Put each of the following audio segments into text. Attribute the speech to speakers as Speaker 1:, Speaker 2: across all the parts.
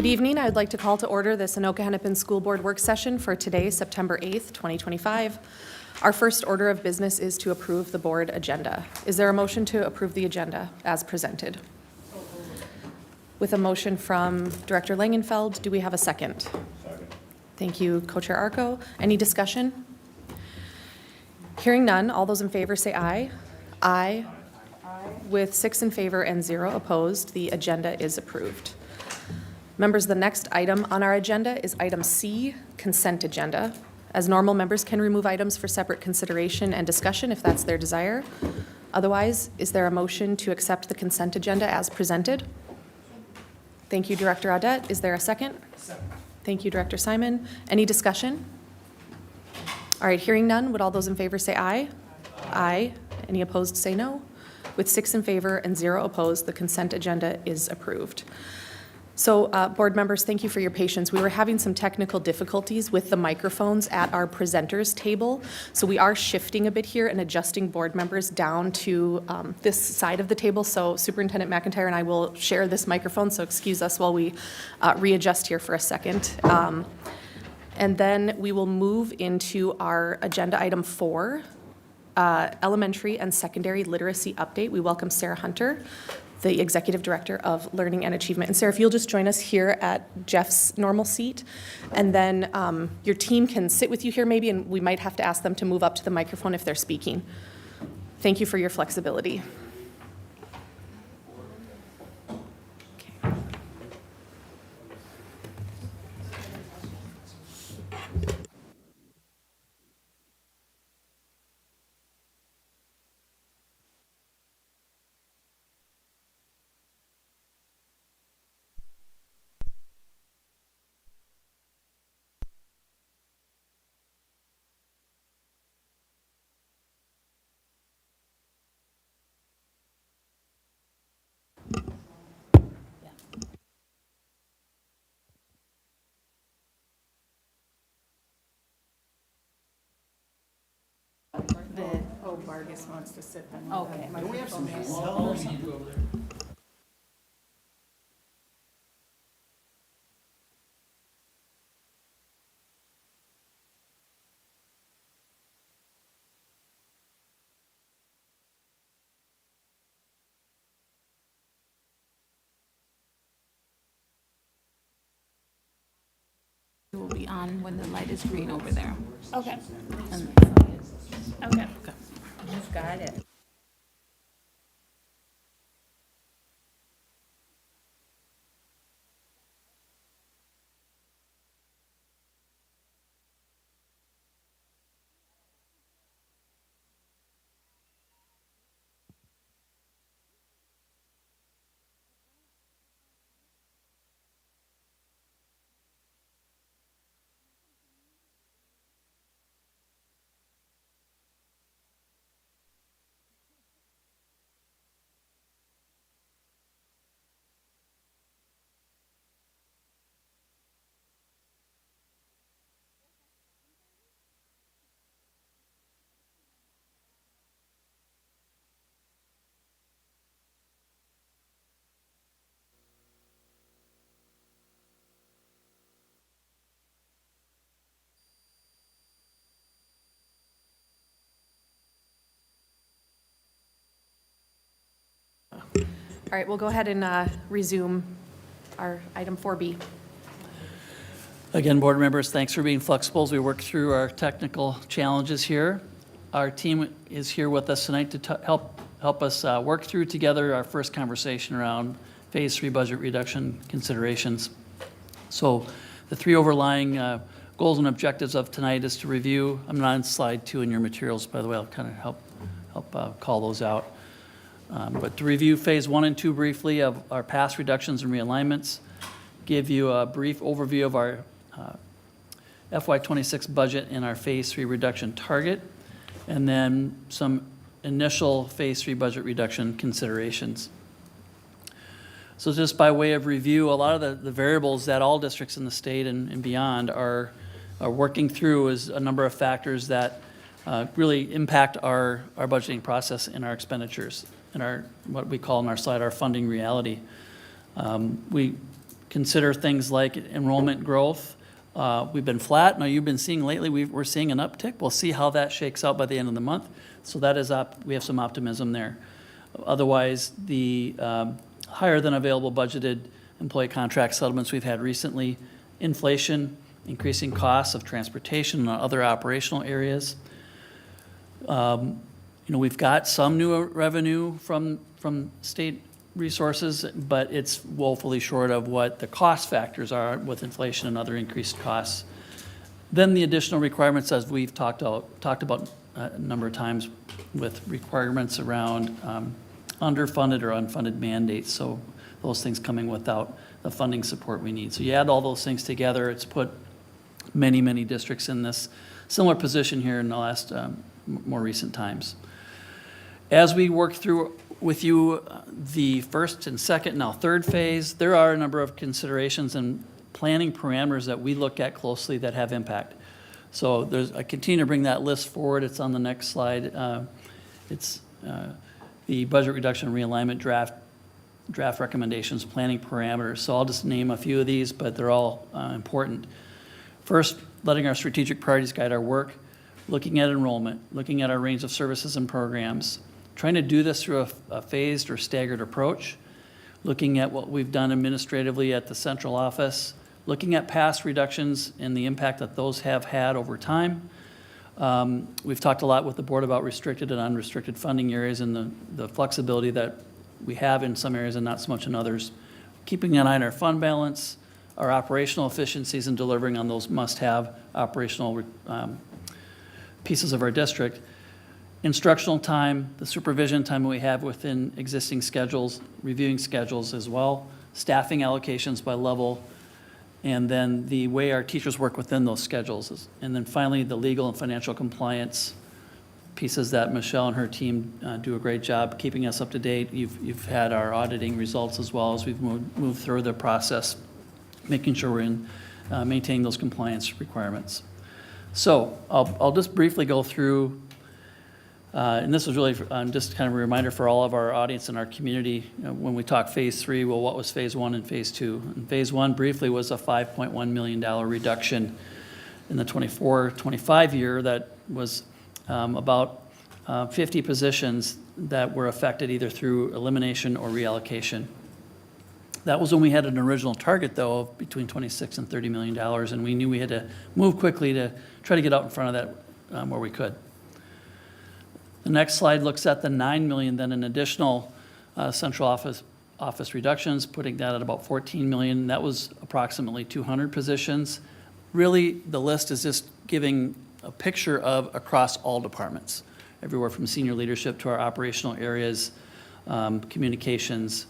Speaker 1: Good evening. I would like to call to order this Anoka-Hennepin School Board work session for today, September 8th, 2025. Our first order of business is to approve the board agenda. Is there a motion to approve the agenda as presented? With a motion from Director Langenfeld, do we have a second? Second. Thank you, Co-Chair Arco. Any discussion? Hearing none, all those in favor say aye. Aye. With 6 in favor and 0 opposed, the agenda is approved. Members, the next item on our agenda is item C, consent agenda. As normal, members can remove items for separate consideration and discussion if that's their desire. Otherwise, is there a motion to accept the consent agenda as presented? Thank you, Director Audette. Is there a second? Second. Thank you, Director Simon. Any discussion? All right, hearing none, would all those in favor say aye? Aye. Any opposed say no? With 6 in favor and 0 opposed, the consent agenda is approved. So, board members, thank you for your patience. We were having some technical difficulties with the microphones at our presenters table. So we are shifting a bit here and adjusting board members down to this side of the table. So Superintendent McIntyre and I will share this microphone. So excuse us while we readjust here for a second. And then we will move into our agenda item 4, elementary and secondary literacy update. We welcome Sarah Hunter, the Executive Director of Learning and Achievement. And Sarah, if you'll just join us here at Jeff's normal seat, and then your team can sit with you here maybe, and we might have to ask them to move up to the microphone if they're speaking. Thank you for your flexibility.
Speaker 2: Vargas wants to sit on
Speaker 3: Okay.
Speaker 2: the microphone.
Speaker 3: It will be on when the light is green over there.
Speaker 2: Okay.
Speaker 3: Okay.
Speaker 2: You've got it.
Speaker 1: All right, we'll go ahead and resume our item 4B.
Speaker 4: Again, board members, thanks for being flexible as we work through our technical challenges here. Our team is here with us tonight to help us work through together our first conversation around Phase 3 budget reduction considerations. So the 3 overlying goals and objectives of tonight is to review. I'm not on slide 2 in your materials, by the way. I'll kind of help call those out. But to review Phase 1 and 2 briefly of our past reductions and realignments, give you a brief overview of our FY26 budget and our Phase 3 reduction target, and then some initial Phase 3 budget reduction considerations. So just by way of review, a lot of the variables that all districts in the state and beyond are working through is a number of factors that really impact our budgeting process and our expenditures and our, what we call in our slide, our funding reality. We consider things like enrollment growth. We've been flat. Now, you've been seeing lately, we're seeing an uptick. We'll see how that shakes out by the end of the month. So that is we have some optimism there. Otherwise, the higher than available budgeted employee contract settlements we've had recently, inflation, increasing costs of transportation and other operational areas. We've got some new revenue from state resources, but it's woefully short of what the cost factors are with inflation and other increased costs. Then the additional requirements, as we've talked about a number of times, with requirements around underfunded or unfunded mandates. So those things coming without the funding support we need. So you add all those things together, it's put many, many districts in this similar position here in the last more recent times. As we work through with you the first and second, now third phase, there are a number of considerations and planning parameters that we look at closely that have impact. So I continue to bring that list forward. It's on the next slide. It's the budget reduction realignment draft recommendations, planning parameters. So I'll just name a few of these, but they're all important. First, letting our strategic priorities guide our work, looking at enrollment, looking at our range of services and programs, trying to do this through a phased or staggered approach, looking at what we've done administratively at the central office, looking at past reductions and the impact that those have had over time. We've talked a lot with the board about restricted and unrestricted funding areas and the flexibility that we have in some areas and not so much in others. Keeping an eye on our fund balance, our operational efficiencies, and delivering on those must-have operational pieces of our district. Instructional time, the supervision time we have within existing schedules, reviewing schedules as well, staffing allocations by level, and then the way our teachers work within those schedules. And then finally, the legal and financial compliance pieces that Michelle and her team do a great job keeping us up to date. You've had our auditing results as well as we've moved through the process, making sure we're maintaining those compliance requirements. So I'll just briefly go through, and this was really just kind of a reminder for all of our audience and our community. When we talk phase 3, well, what was phase 1 and phase 2? And phase 1 briefly was a $5.1 million reduction in the 24-25 year that was about 50 positions that were affected either through elimination or reallocation. That was when we had an original target, though, of between $26 and $30 million, and we knew we had to move quickly to try to get out in front of that where we could. The next slide looks at the $9 million, then an additional central office reductions, putting that at about $14 million. That was approximately 200 positions. Really, the list is just giving a picture of across all departments, everywhere from senior leadership to our operational areas, communications,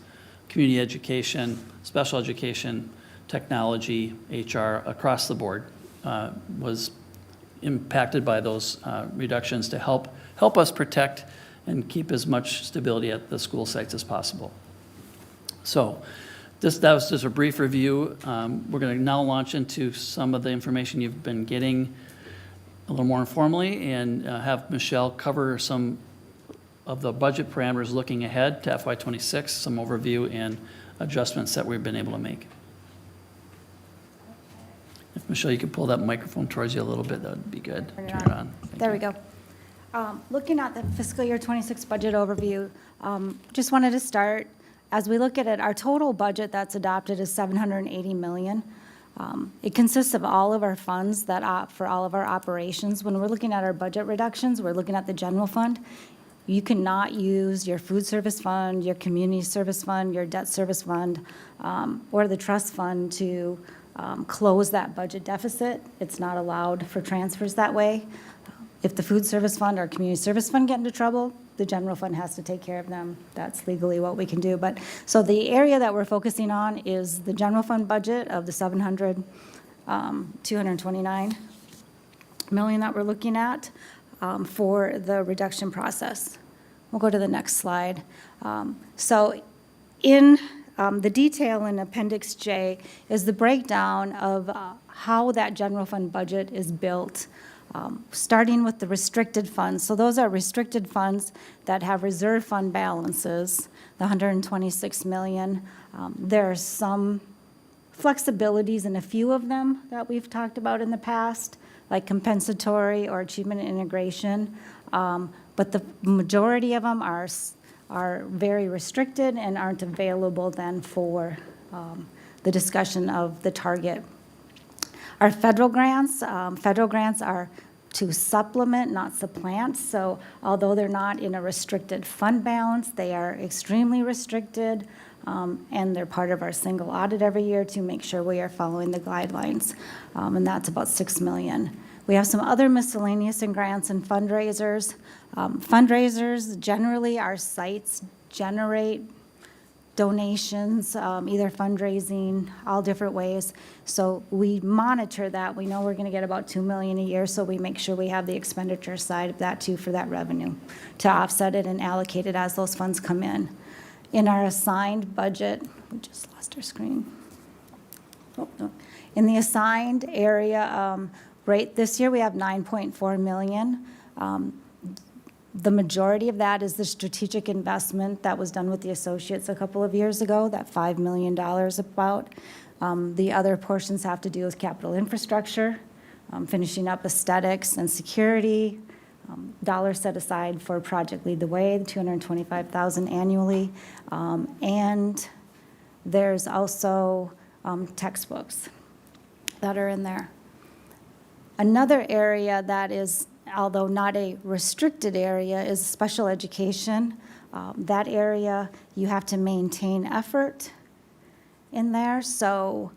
Speaker 4: community education, special education, technology, HR, across the board was impacted by those reductions to help us protect and keep as much stability at the school sites as possible. So that was just a brief review. We're going to now launch into some of the information you've been getting a little more informally and have Michelle cover some of the budget parameters looking ahead to FY26, some overview and adjustments that we've been able to make. If Michelle, you could pull that microphone towards you a little bit, that would be good. Turn it on.
Speaker 5: There we go. Looking at the fiscal year 26 budget overview, just wanted to start, as we look at it, our total budget that's adopted is $780 million. It consists of all of our funds that for all of our operations. When we're looking at our budget reductions, we're looking at the general fund. You cannot use your food service fund, your community service fund, your debt service fund, or the trust fund to close that budget deficit. It's not allowed for transfers that way. If the food service fund or community service fund get into trouble, the general fund has to take care of them. That's legally what we can do. But so the area that we're focusing on is the general fund budget of the $229 million that we're looking at for the reduction process. We'll go to the next slide. So in the detail in Appendix J is the breakdown of how that general fund budget is built. Starting with the restricted funds. So those are restricted funds that have reserve fund balances, the $126 million. There are some flexibilities in a few of them that we've talked about in the past, like compensatory or achievement integration. But the majority of them are very restricted and aren't available then for the discussion of the target. Our federal grants are to supplement, not supplant. So although they're not in a restricted fund balance, they are extremely restricted, and they're part of our single audit every year to make sure we are following the guidelines, and that's about $6 million. We have some other miscellaneous and grants and fundraisers. Fundraisers, generally, our sites generate donations, either fundraising, all different ways. So we monitor that. We know we're going to get about $2 million a year, so we make sure we have the expenditure side of that too for that revenue to offset it and allocate it as those funds come in. In our assigned budget, we just lost our screen. Oh, no. In the assigned area, right this year we have $9.4 million. The majority of that is the strategic investment that was done with the associates a couple of years ago, that $5 million about. The other portions have to do with capital infrastructure, finishing up aesthetics and security, dollars set aside for Project Lead the Way, the $225,000 annually, and there's also textbooks that are in there. Another area that is, although not a restricted area, is special education. That area, you have to maintain effort in there, so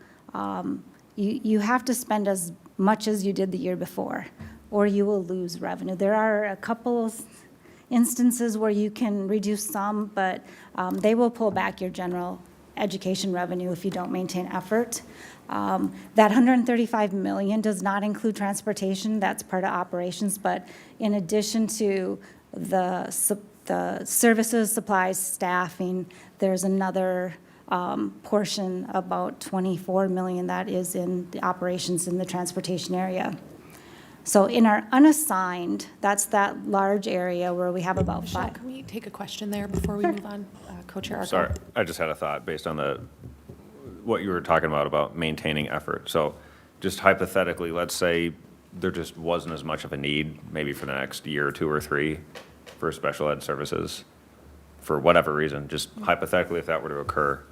Speaker 5: you have to spend as much as you did the year before, or you will lose revenue. There are a couple of instances where you can reduce some, but they will pull back your general education revenue if you don't maintain effort. That $135 million does not include transportation. That's part of operations. But in addition to the services, supplies, staffing, there's another portion, about $24 million, that is in the operations in the transportation area. So in our unassigned, that's that large area where we have about
Speaker 1: Michelle,
Speaker 5: five.
Speaker 1: can we take a question there before we move on? Co-Chair Arco.
Speaker 6: Sorry, I just had a thought based on what you were talking about maintaining effort. So just hypothetically, let's say there just wasn't as much of a need, maybe for the next year or two or three, for special ed services, for whatever reason, just hypothetically, if that were to occur,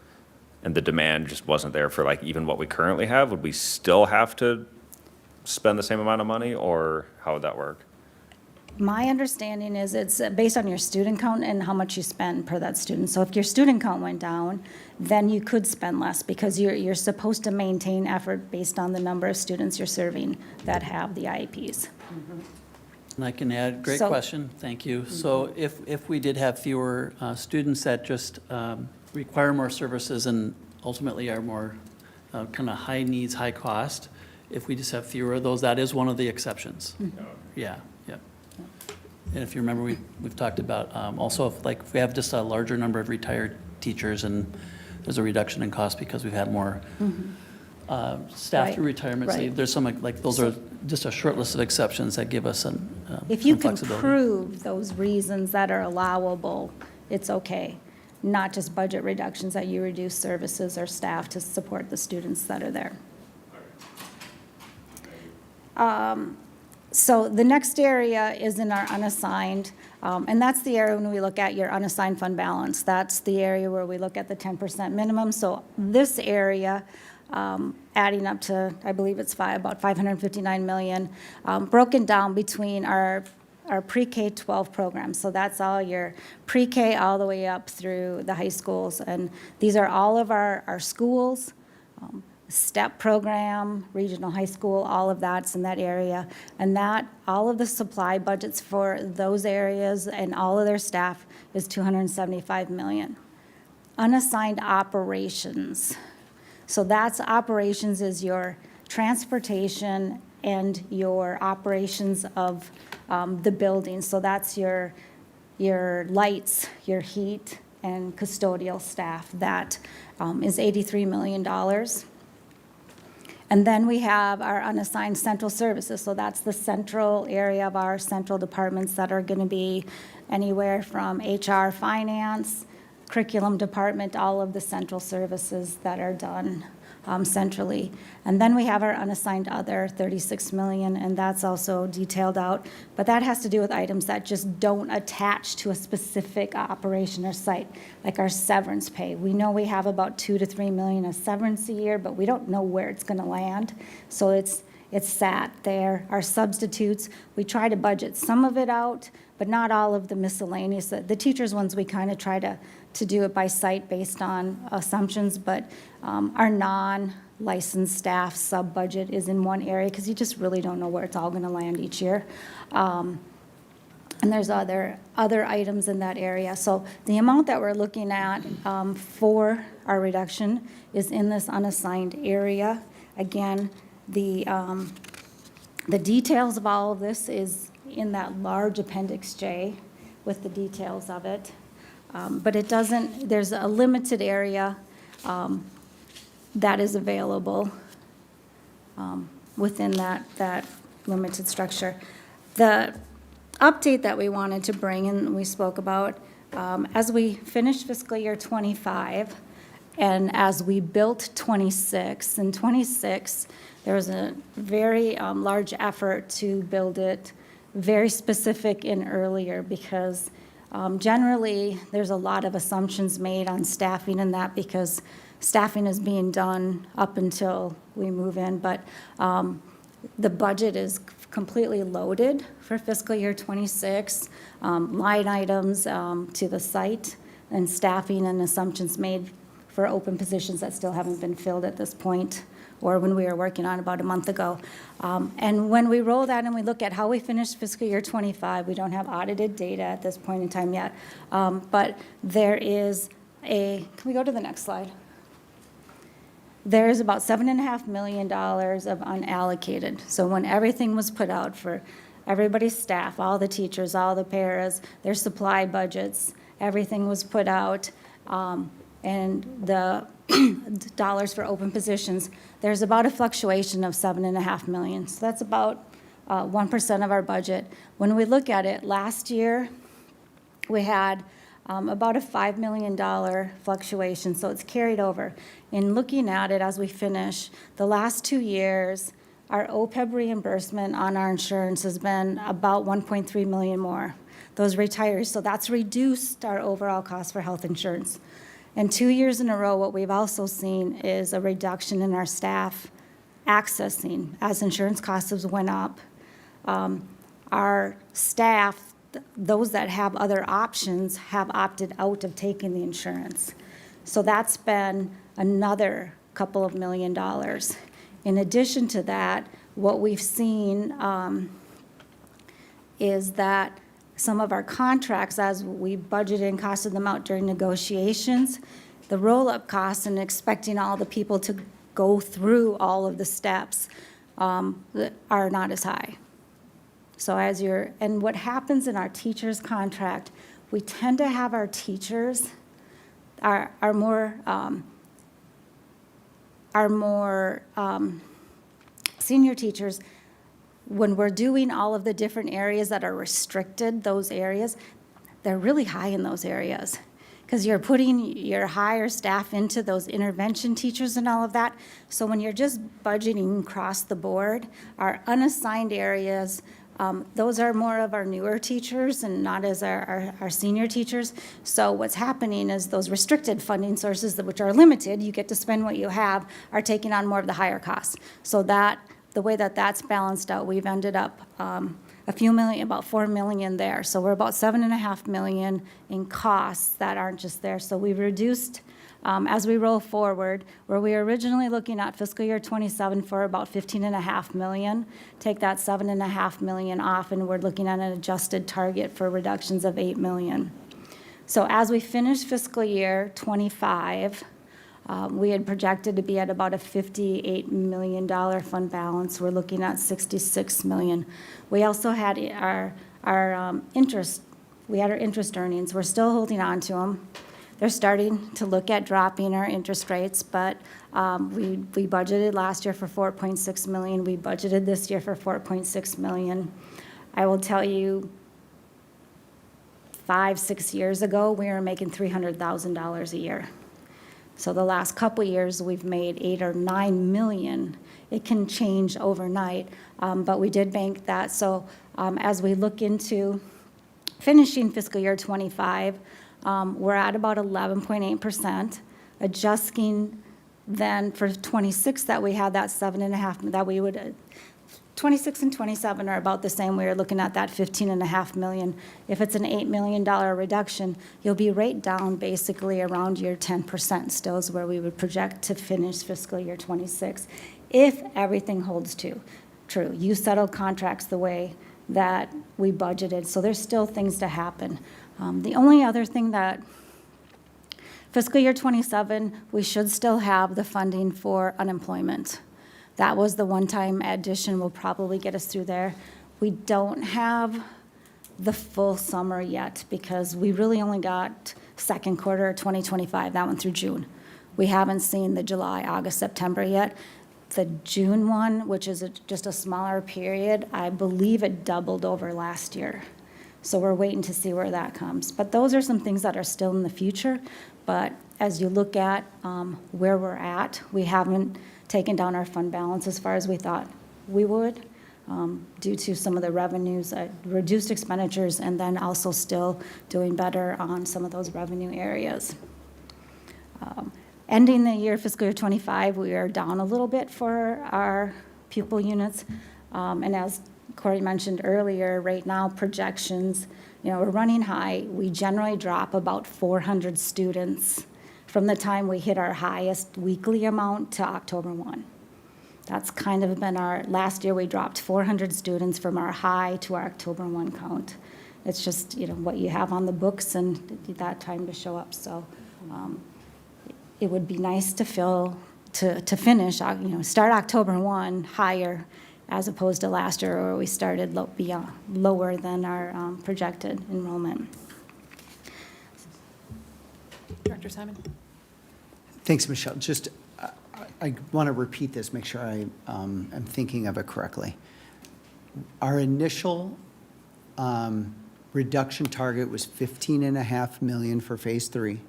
Speaker 6: and the demand just wasn't there for like even what we currently have, would we still have to spend the same amount of money, or how would that work?
Speaker 5: My understanding is it's based on your student count and how much you spend per that student. So if your student count went down, then you could spend less because you're supposed to maintain effort based on the number of students you're serving that have the IEPs.
Speaker 4: And I can add, great
Speaker 5: So-
Speaker 4: question, thank you. So if we did have fewer students that just require more services and ultimately are more kind of high needs, high cost, if we just have fewer of those, that is one of the exceptions. Yeah, yeah. And if you remember, we've talked about also if we have just a larger number of retired teachers and there's a reduction in cost because we've had more staff
Speaker 5: Right,
Speaker 4: through retirement. So
Speaker 5: right.
Speaker 4: there's some, like, those are just a short list of exceptions that give us some
Speaker 5: If you can
Speaker 4: flexibility.
Speaker 5: prove those reasons that are allowable, it's okay. Not just budget reductions that you reduce services or staff to support the students that are there. So the next area is in our unassigned, and that's the area when we look at your unassigned fund balance. That's the area where we look at the 10% minimum. So this area, adding up to, I believe it's about $559 million, broken down between our pre-K 12 programs. So that's all your pre-K all the way up through the high schools. And these are all of our schools. Step program, regional high school, all of that's in that area. And that, all of the supply budgets for those areas and all of their staff is $275 million. Unassigned operations. So that's operations is your transportation and your operations of the building. So that's your lights, your heat, and custodial staff. That is $83 million. And then we have our unassigned central services. So that's the central area of our central departments that are going to be anywhere from HR, finance, curriculum department, all of the central services that are done centrally. And then we have our unassigned other, 36 million, and that's also detailed out. But that has to do with items that just don't attach to a specific operation or site, like our severance pay. We know we have about 2 to 3 million of severance a year, but we don't know where it's going to land. So it's sat there. Our substitutes, we try to budget some of it out, but not all of the miscellaneous. The teachers' ones, we kind of try to do it by site based on assumptions, but our non-licensed staff sub-budget is in one area because you just really don't know where it's all going to land each year. And there's other items in that area. So the amount that we're looking at for our reduction is in this unassigned area. Again, the details of all of this is in that large Appendix J with the details of it. But it doesn't, there's a limited area that is available within that limited structure. The update that we wanted to bring, and we spoke about, as we finished fiscal year '25, and as we built '26, in '26, there was a very large effort to build it very specific and earlier because generally there's a lot of assumptions made on staffing and that because staffing is being done up until we move in, but the budget is completely loaded for fiscal year '26, line items to the site and staffing and assumptions made for open positions that still haven't been filled at this point, or when we were working on about a month ago. And when we roll that and we look at how we finished fiscal year '25, we don't have audited data at this point in time yet, but there is can we go to the next slide? There is about $7.5 million of unallocated. So when everything was put out for everybody's staff, all the teachers, all the paras, their supply budgets, everything was put out, and the dollars for open positions, there's about a fluctuation of $7.5 million. So that's about 1% of our budget. When we look at it, last year we had about a $5 million fluctuation, so it's carried over. In looking at it as we finish, the last 2 years, our OPEB reimbursement on our insurance has been about 1.3 million more. Those retirees, so that's reduced our overall cost for health insurance. And 2 years in a row, what we've also seen is a reduction in our staff accessing as insurance costs went up. Our staff, those that have other options, have opted out of taking the insurance. So that's been another couple of $1 million. In addition to that, what we've seen is that some of our contracts, as we budgeted and costed them out during negotiations, the roll-up costs and expecting all the people to go through all of the steps are not as high. So and what happens in our teachers' contract, we tend to have our teachers, our more senior teachers, when we're doing all of the different areas that are restricted, those areas, they're really high in those areas because you're putting your higher staff into those intervention teachers and all of that. So when you're just budgeting across the board, our unassigned areas, those are more of our newer teachers and not as our senior teachers. So what's happening is those restricted funding sources, which are limited, you get to spend what you have, are taking on more of the higher costs. So the way that's balanced out, we've ended up a few million, about 4 million there. So we're about 7.5 million in costs that aren't just there. So we've reduced, as we roll forward, where we were originally looking at fiscal year '27 for about 15.5 million, take that 7.5 million off, and we're looking at an adjusted target for reductions of 8 million. So as we finish fiscal year '25, we had projected to be at about a $58 million fund balance. We're looking at 66 million. We also had our interest. We had our interest earnings. We're still holding on to them. They're starting to look at dropping our interest rates, but we budgeted last year for 4.6 million. We budgeted this year for 4.6 million. I will tell you, 5-6 years ago, we were making $300,000 a year. So the last couple years, we've made 8 or 9 million. It can change overnight, but we did bank that. So as we look into finishing fiscal year '25, we're at about 11.8%, adjusting then for '26 that we had that 7.5, that we would, '26 and '27 are about the same. We were looking at that 15.5 million. If it's an $8 million reduction, you'll be right down basically around your 10% still is where we would project to finish fiscal year '26, if everything holds true. You settle contracts the way that we budgeted, so there's still things to happen. The only other thing that fiscal year '27, we should still have the funding for unemployment. That was the one-time addition, will probably get us through there. We don't have the full summer yet because we really only got second quarter 2025, that one through June. We haven't seen the July, August, September yet. The June one, which is just a smaller period, I believe it doubled over last year. So we're waiting to see where that comes. But those are some things that are still in the future. But as you look at where we're at, we haven't taken down our fund balance as far as we thought we would due to some of the revenues, reduced expenditures, and then also still doing better on some of those revenue areas. Ending the year, fiscal year '25, we are down a little bit for our pupil units. And as Corey mentioned earlier, right now projections, we're running high. We generally drop about 400 students from the time we hit our highest weekly amount to October 1. That's kind of been last year we dropped 400 students from our high to our October 1 count. It's just, what you have on the books and that time to show up. So it would be nice to finish, start October 1 higher as opposed to last year where we started lower than our projected enrollment.
Speaker 1: Director Simon?
Speaker 7: Thanks, Michelle. Just, I want to repeat this, make sure I am thinking of it correctly. Our initial reduction target was 15.5 million for phase 3.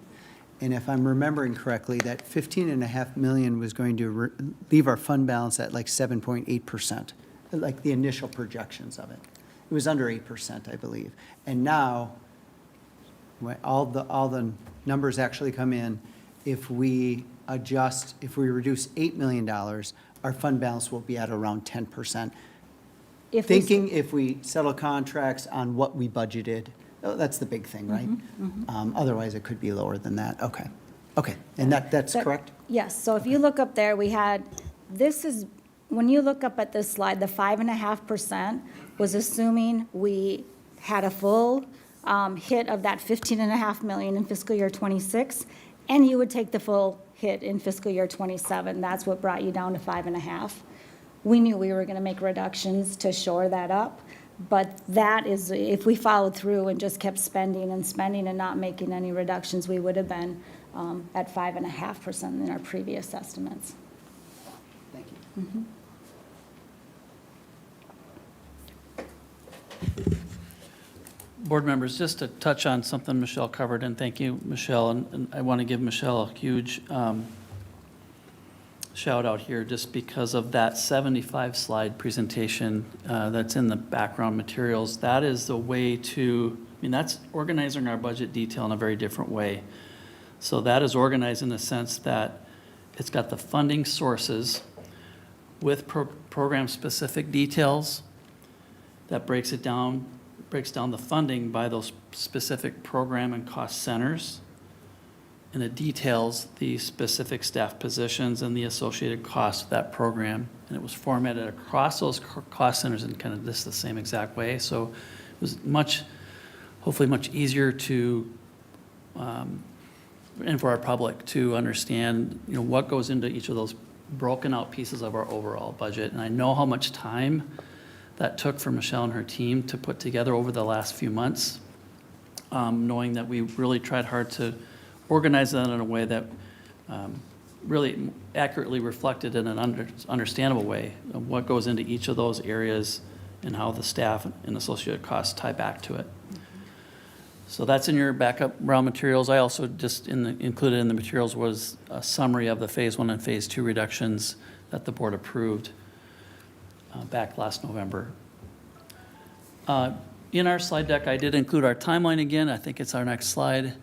Speaker 7: And if I'm remembering correctly, that 15.5 million was going to leave our fund balance at like 7.8%, like the initial projections of it. It was under 8%, I believe. And now, when all the numbers actually come in, if we reduce $8 million, our fund balance will be at around 10%. If we settle contracts on what we budgeted, that's the big thing, right? Otherwise, it could be lower than that. Okay. And that's correct?
Speaker 5: Yes, so if you look up there, when you look up at this slide, the 5.5% was assuming we had a full hit of that 15.5 million in fiscal year '26, and you would take the full hit in fiscal year '27. That's what brought you down to 5.5. We knew we were going to make reductions to shore that up, but that is, if we followed through and just kept spending and not making any reductions, we would have been at 5.5% in our previous estimates.
Speaker 7: Thank you.
Speaker 4: Board members, just to touch on something Michelle covered, and thank you, Michelle, and I want to give Michelle a huge shout out here just because of that 75 slide presentation that's in the background materials. That is the way that's organizing our budget detail in a very different way. So that is organized in the sense that it's got the funding sources with program-specific details that breaks down the funding by those specific program and cost centers, and it details the specific staff positions and the associated costs of that program. And it was formatted across those cost centers in kind of the same exact way. So it was hopefully much easier to, and for our public to understand, what goes into each of those broken out pieces of our overall budget. And I know how much time that took for Michelle and her team to put together over the last few months, knowing that we really tried hard to organize that in a way that really accurately reflected in an understandable way of what goes into each of those areas and how the staff and associated costs tie back to it. So that's in your backup raw materials. I also just included in the materials was a summary of the Phase 1 and Phase 2 reductions that the board approved back last November. In our slide deck, I did include our timeline again. I think it's our next slide.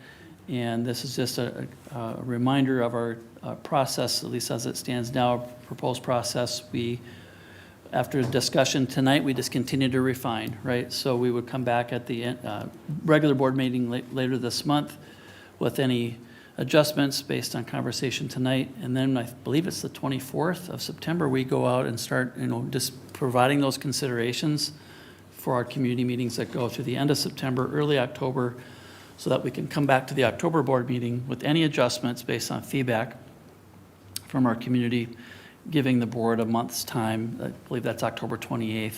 Speaker 4: And this is just a reminder of our process, at least as it stands now, proposed process. After discussion tonight, we just continue to refine, right? So we would come back at the regular board meeting later this month with any adjustments based on conversation tonight. And then I believe it's the 24th of September, we go out and start, just providing those considerations for our community meetings that go through the end of September, early October, so that we can come back to the October board meeting with any adjustments based on feedback from our community, giving the board a month's time. I believe that's October 28th,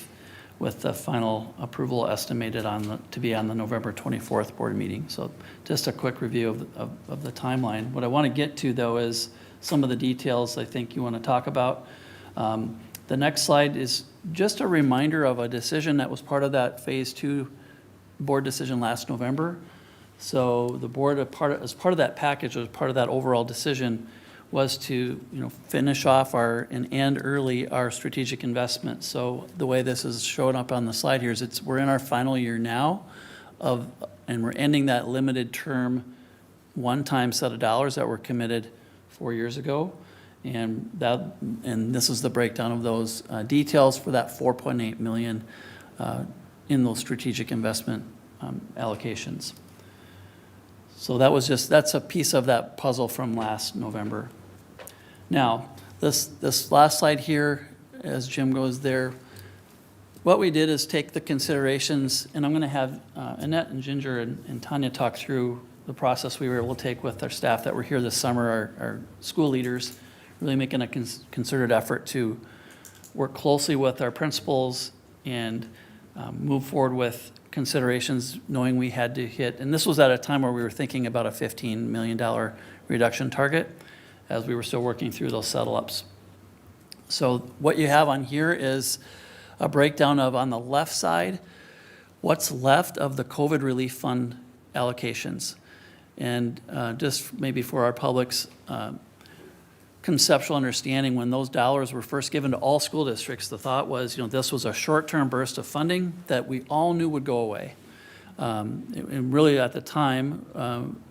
Speaker 4: with the final approval estimated to be on the November 24th board meeting. So just a quick review of the timeline. What I want to get to, though, is some of the details I think you want to talk about. The next slide is just a reminder of a decision that was part of that Phase 2 board decision last November. So the board, as part of that package, as part of that overall decision, was to finish off and end early our strategic investment. So the way this is showing up on the slide here is we're in our final year now and we're ending that limited term one-time set of dollars that were committed 4 years ago. And this is the breakdown of those details for that $4.8 million in those strategic investment allocations. So that's a piece of that puzzle from last November. Now, this last slide here, as Jim goes there, what we did is take the considerations, and I'm going to have Annette and Ginger and Tanya talk through the process we were able to take with our staff that were here this summer, our school leaders, really making a concerted effort to work closely with our principals and move forward with considerations, knowing we had to hit, and this was at a time where we were thinking about a $15 million reduction target as we were still working through those settle-ups. So what you have on here is a breakdown of, on the left side, what's left of the COVID relief fund allocations. And just maybe for our public's conceptual understanding, when those dollars were first given to all school districts, the thought was, this was a short-term burst of funding that we all knew would go away. And really at the time,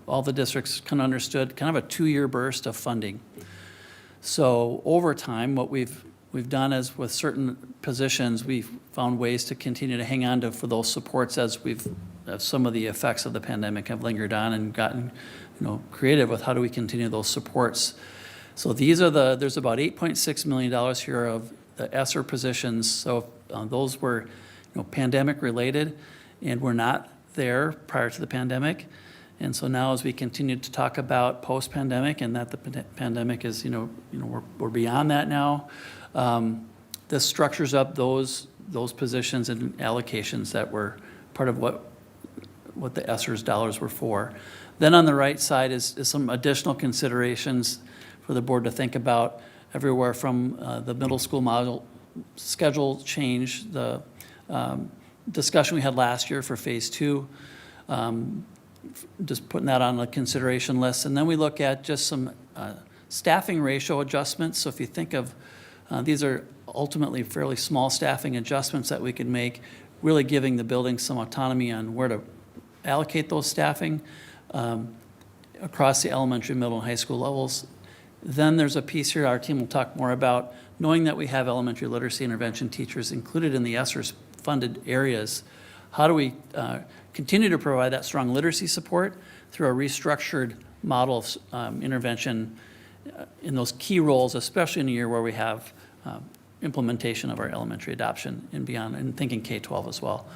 Speaker 4: all the districts kind of understood kind of a 2-year burst of funding. So over time, what we've done is with certain positions, we've found ways to continue to hang on to for those supports as some of the effects of the pandemic have lingered on and gotten creative with how do we continue those supports. So there's about $8.6 million here of the ESSER positions. So those were pandemic related and were not there prior to the pandemic. And so now as we continue to talk about post-pandemic and that the pandemic is, we're beyond that now, this structures up those positions and allocations that were part of what the ESSER's dollars were for. Then on the right side is some additional considerations for the board to think about, everywhere from the middle school model schedule change, the discussion we had last year for Phase 2, just putting that on a consideration list. And then we look at just some staffing ratio adjustments. So if you think of, these are ultimately fairly small staffing adjustments that we could make, really giving the building some autonomy on where to allocate those staffing across the elementary, middle, and high school levels. Then there's a piece here our team will talk more about, knowing that we have elementary literacy intervention teachers included in the ESSER's funded areas. How do we continue to provide that strong literacy support through a restructured model of intervention in those key roles, especially in a year where we have implementation of our elementary adoption and beyond, and thinking K-12 as well.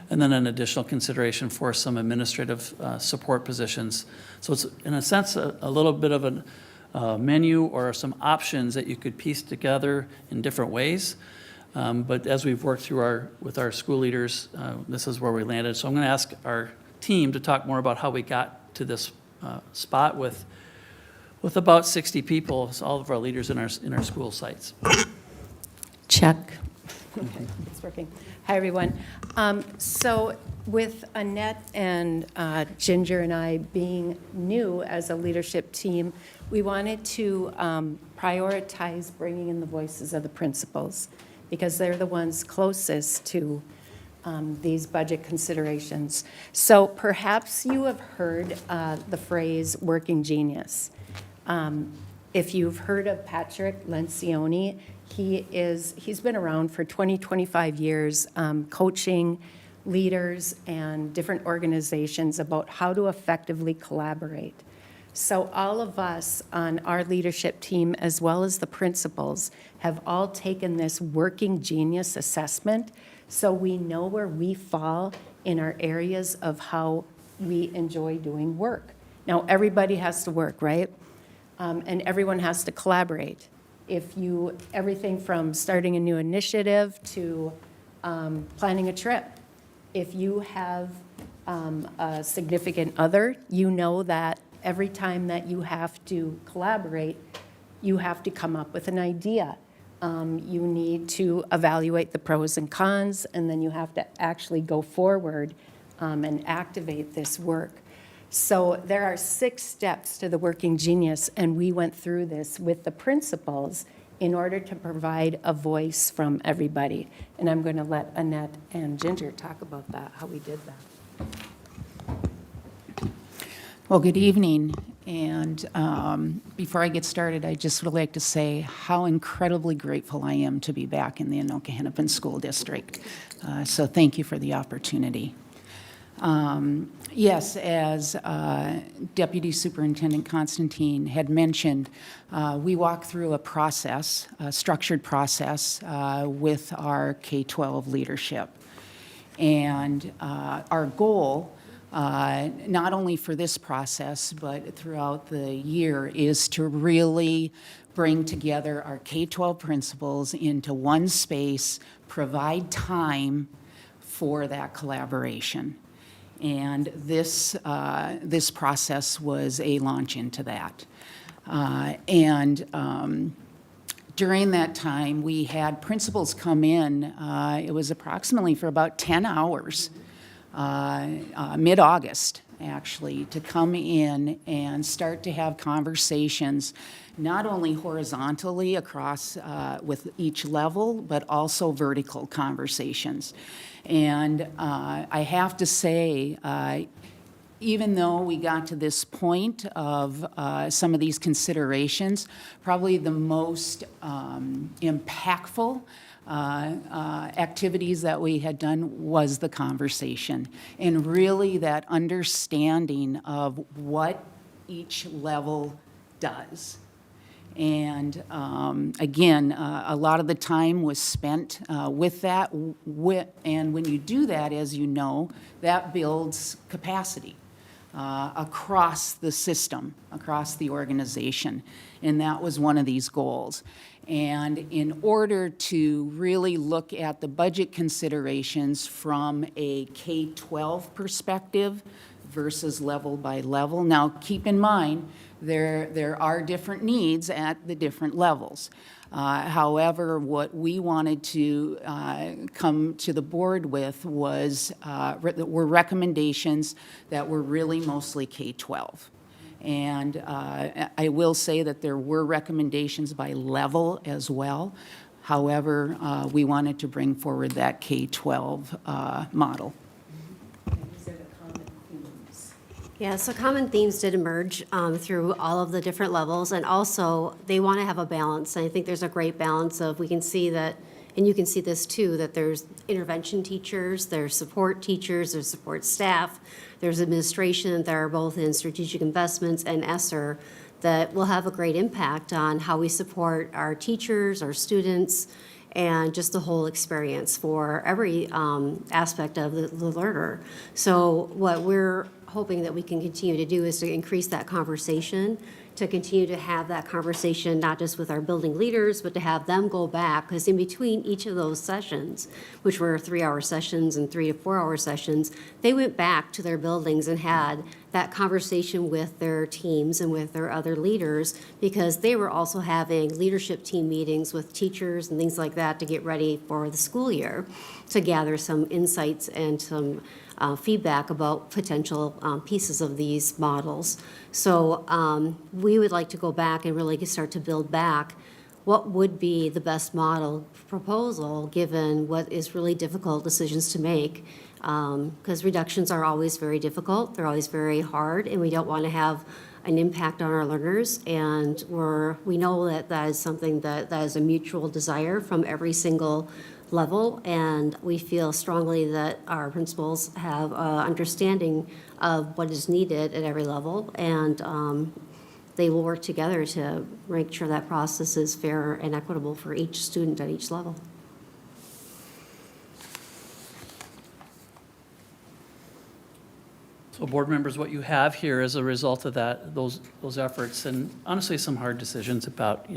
Speaker 4: And then an additional consideration for some administrative support positions. So it's, in a sense, a little bit of a menu or some options that you could piece together in different ways. But as we've worked through with our school leaders, this is where we landed. So I'm going to ask our team to talk more about how we got to this spot with about 60 people, so all of our leaders in our school sites.
Speaker 2: Check. Okay, it's working. Hi, everyone. So With Annette and Ginger and I being new as a leadership team, we wanted to prioritize bringing in the voices of the principals because they're the ones closest to these budget considerations. So perhaps you have heard the phrase "working genius." If you've heard of Patrick Lencioni, he's been around for 25 years, coaching leaders and different organizations about how to effectively collaborate. So all of us on our leadership team, as well as the principals, have all taken this working genius assessment, so we know where we fall in our areas of how we enjoy doing work. Now, everybody has to work, right? And everyone has to collaborate. Everything from starting a new initiative to planning a trip. If you have a significant other, you know that every time that you have to collaborate, you have to come up with an idea. You need to evaluate the pros and cons, and then you have to actually go forward and activate this work. So there are 6 steps to the working genius, and we went through this with the principals in order to provide a voice from everybody. And I'm going to let Annette and Ginger talk about that, how we did that.
Speaker 3: Well, good evening. And before I get started, I just would like to say how incredibly grateful I am to be back in the Anoka-Hennepin School District. So thank you for the opportunity. Yes, as Deputy Superintendent Constantine had mentioned, we walk through a process, a structured process with our K-12 leadership. And our goal, not only for this process, but throughout the year, is to really bring together our K-12 principals into one space, provide time for that collaboration. And this process was a launch into that. During that time, we had principals come in, it was approximately for about 10 hours, mid-August, actually, to come in and start to have conversations, not only horizontally across with each level, but also vertical conversations. And I have to say, even though we got to this point of some of these considerations, probably the most impactful activities that we had done was the conversation, and really that understanding of what each level does. And again, a lot of the time was spent with that, and when you do that, as you know, that builds capacity across the system, across the organization, and that was one of these goals. And in order to really look at the budget considerations from a K-12 perspective versus level by level, now keep in mind, there are different needs at the different levels. However, what we wanted to come to the board with were recommendations that were really mostly K-12. And I will say that there were recommendations by level as well. However, we wanted to bring forward that K-12 model.
Speaker 8: Yeah, so common themes did emerge through all of the different levels, and also they want to have a balance. And I think there's a great balance of, we can see that, and you can see this too, that there's intervention teachers, there's support teachers, there's support staff, there's administration that are both in strategic investments and ESSER that will have a great impact on how we support our teachers, our students, and just the whole experience for every aspect of the learner. So what we're hoping that we can continue to do is to increase that conversation, to continue to have that conversation, not just with our building leaders, but to have them go back, because in between each of those sessions, which were 3-hour sessions and 3 to 4 hour sessions, they went back to their buildings and had that conversation with their teams and with their other leaders, because they were also having leadership team meetings with teachers and things like that to get ready for the school year, to gather some insights and some feedback about potential pieces of these models. So we would like to go back and really start to build back what would be the best model proposal, given what is really difficult decisions to make. Because reductions are always very difficult, they're always very hard, and we don't want to have an impact on our learners. And we know that that is something that is a mutual desire from every single level, and we feel strongly that our principals have understanding of what is needed at every level, and they will work together to make sure that process is fair and equitable for each student at each level.
Speaker 4: So board members, what you have here as a result of those efforts, and honestly, some hard decisions about,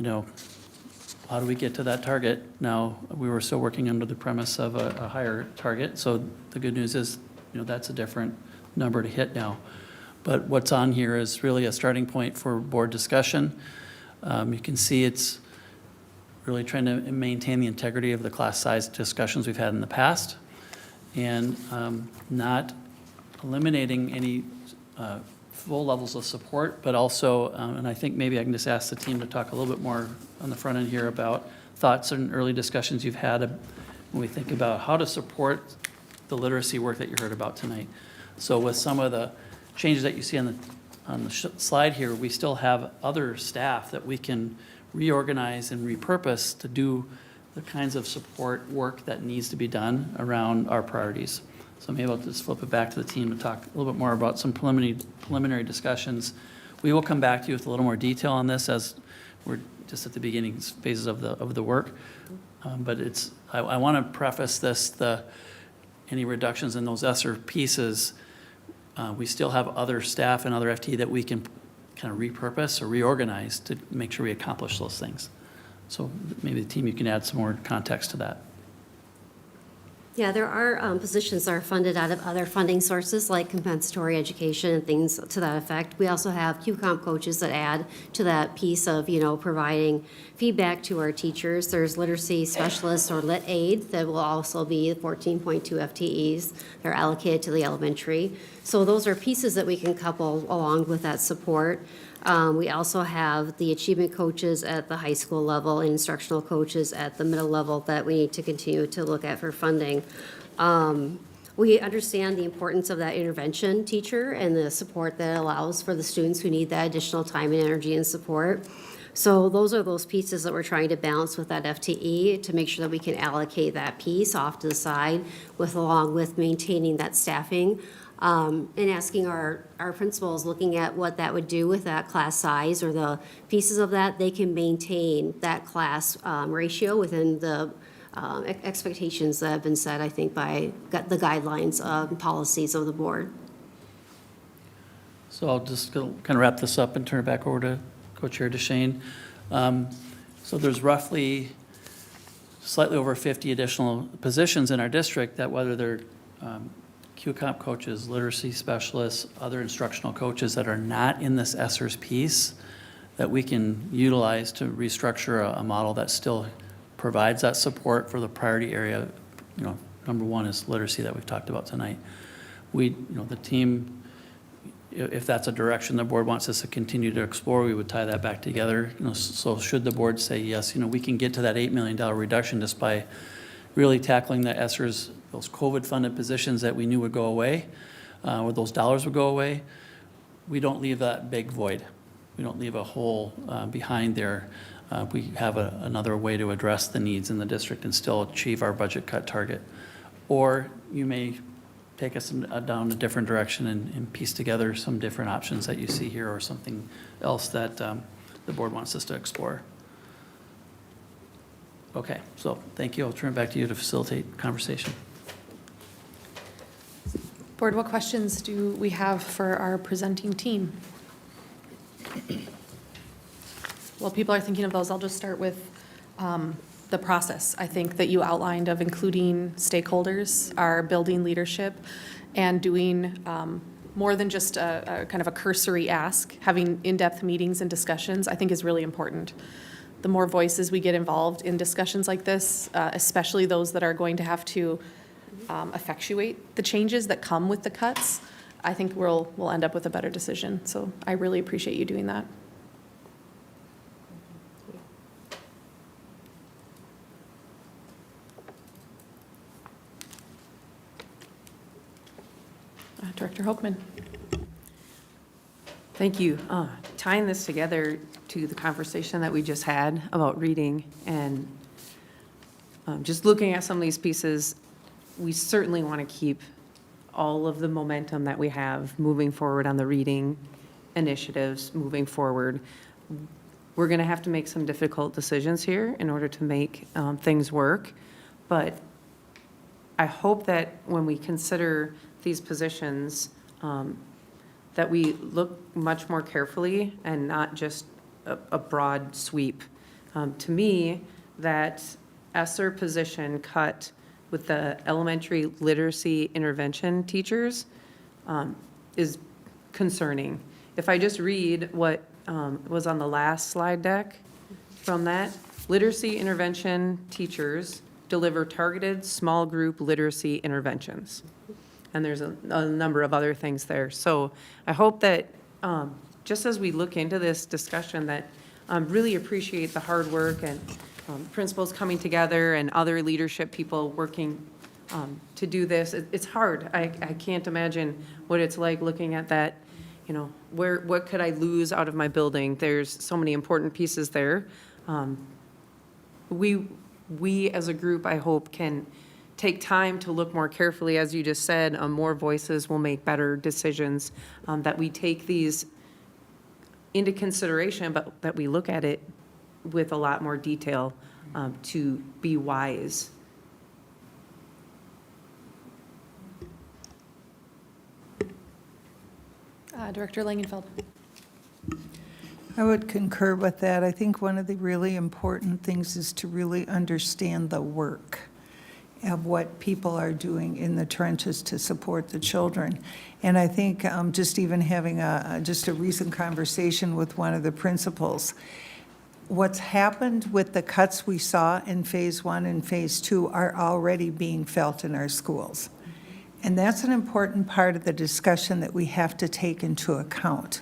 Speaker 4: how do we get to that target? Now, we were still working under the premise of a higher target, so the good news is, that's a different number to hit now. But what's on here is really a starting point for board discussion. You can see it's really trying to maintain the integrity of the class size discussions we've had in the past, and not eliminating any full levels of support, but also, and I think maybe I can just ask the team to talk a little bit more on the front end here about thoughts and early discussions you've had when we think about how to support the literacy work that you heard about tonight. So with some of the changes that you see on the slide here, we still have other staff that we can reorganize and repurpose to do the kinds of support work that needs to be done around our priorities. So maybe I'll just flip it back to the team to talk a little bit more about some preliminary discussions. We will come back to you with a little more detail on this as we're just at the beginning phases of the work. But I want to preface this, any reductions in those ESSER pieces, we still have other staff and other FTE that we can kind of repurpose or reorganize to make sure we accomplish those things. So maybe the team, you can add some more context to that.
Speaker 8: Yeah, there are positions that are funded out of other funding sources like compensatory education and things to that effect. We also have QComp coaches that add to that piece of, providing feedback to our teachers. There's literacy specialists or lit aid that will also be 14.2 FTEs. They're allocated to the elementary. So those are pieces that we can couple along with that support. We also have the achievement coaches at the high school level and instructional coaches at the middle level that we need to continue to look at for funding. We understand the importance of that intervention teacher and the support that it allows for the students who need that additional time and energy and support. So those are those pieces that we're trying to balance with that FTE to make sure that we can allocate that piece off to the side along with maintaining that staffing. And asking our principals, looking at what that would do with that class size or the pieces of that, they can maintain that class ratio within the expectations that have been set, I think, by the guidelines and policies of the board.
Speaker 4: So I'll just kind of wrap this up and turn it back over to Co-Chair DeShane. So there's roughly slightly over 50 additional positions in our district that, whether they're QComp coaches, literacy specialists, other instructional coaches that are not in this ESSERS piece, that we can utilize to restructure a model that still provides that support for the priority area. Number one is literacy that we've talked about tonight. The team, if that's a direction the board wants us to continue to explore, we would tie that back together. So should the board say, yes, we can get to that $8 million reduction just by really tackling the ESSERS, those COVID-funded positions that we knew would go away, or those dollars would go away, we don't leave that big void. We don't leave a hole behind there. We have another way to address the needs in the district and still achieve our budget cut target. Or you may take us down a different direction and piece together some different options that you see here or something else that the board wants us to explore. Okay, so thank you. I'll turn it back to you to facilitate conversation.
Speaker 1: Board, what questions do we have for our presenting team? While people are thinking of those, I'll just start with the process, I think, that you outlined of including stakeholders, our building leadership, and doing more than just a kind of a cursory ask. Having in-depth meetings and discussions, I think, is really important. The more voices we get involved in discussions like this, especially those that are going to have to effectuate the changes that come with the cuts, I think we'll end up with a better decision. So I really appreciate you doing that. Director Hoekman.
Speaker 9: Thank you. Tying this together to the conversation that we just had about reading and just looking at some of these pieces, we certainly want to keep all of the momentum that we have moving forward on the reading initiatives, moving forward. We're going to have to make some difficult decisions here in order to make things work. But I hope that when we consider these positions, that we look much more carefully and not just a broad sweep. To me, that ESSER position cut with the elementary literacy intervention teachers is concerning. If I just read what was on the last slide deck from that, literacy intervention teachers deliver targeted small group literacy interventions. And there's a number of other things there. So I hope that just as we look into this discussion, that really appreciate the hard work and principals coming together and other leadership people working to do this. It's hard. I can't imagine what it's like looking at that, you know, what could I lose out of my building? There's so many important pieces there. We as a group, I hope, can take time to look more carefully, as you just said, more voices will make better decisions, that we take these into consideration, but that we look at it with a lot more detail to be wise.
Speaker 1: Director Langenfeld.
Speaker 10: I would concur with that. I think one of the really important things is to really understand the work of what people are doing in the trenches to support the children. And I think just even having just a recent conversation with one of the principals, what's happened with the cuts we saw in phase 1 and phase 2 are already being felt in our schools. And that's an important part of the discussion that we have to take into account.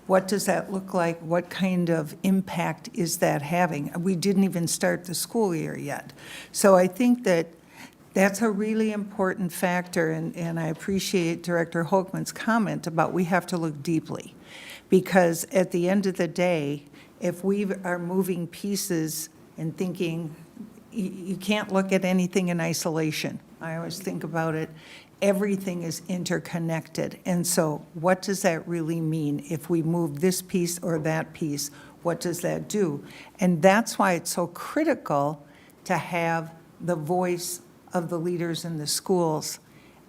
Speaker 10: What does that look like? What kind of impact is that having? We didn't even start the school year yet. So I think that that's a really important factor, and I appreciate Director Hoekman's comment about we have to look deeply. Because at the end of the day, if we are moving pieces and thinking, you can't look at anything in isolation. I always think about it, everything is interconnected. And so what does that really mean? If we move this piece or that piece, what does that do? And that's why it's so critical to have the voice of the leaders in the schools.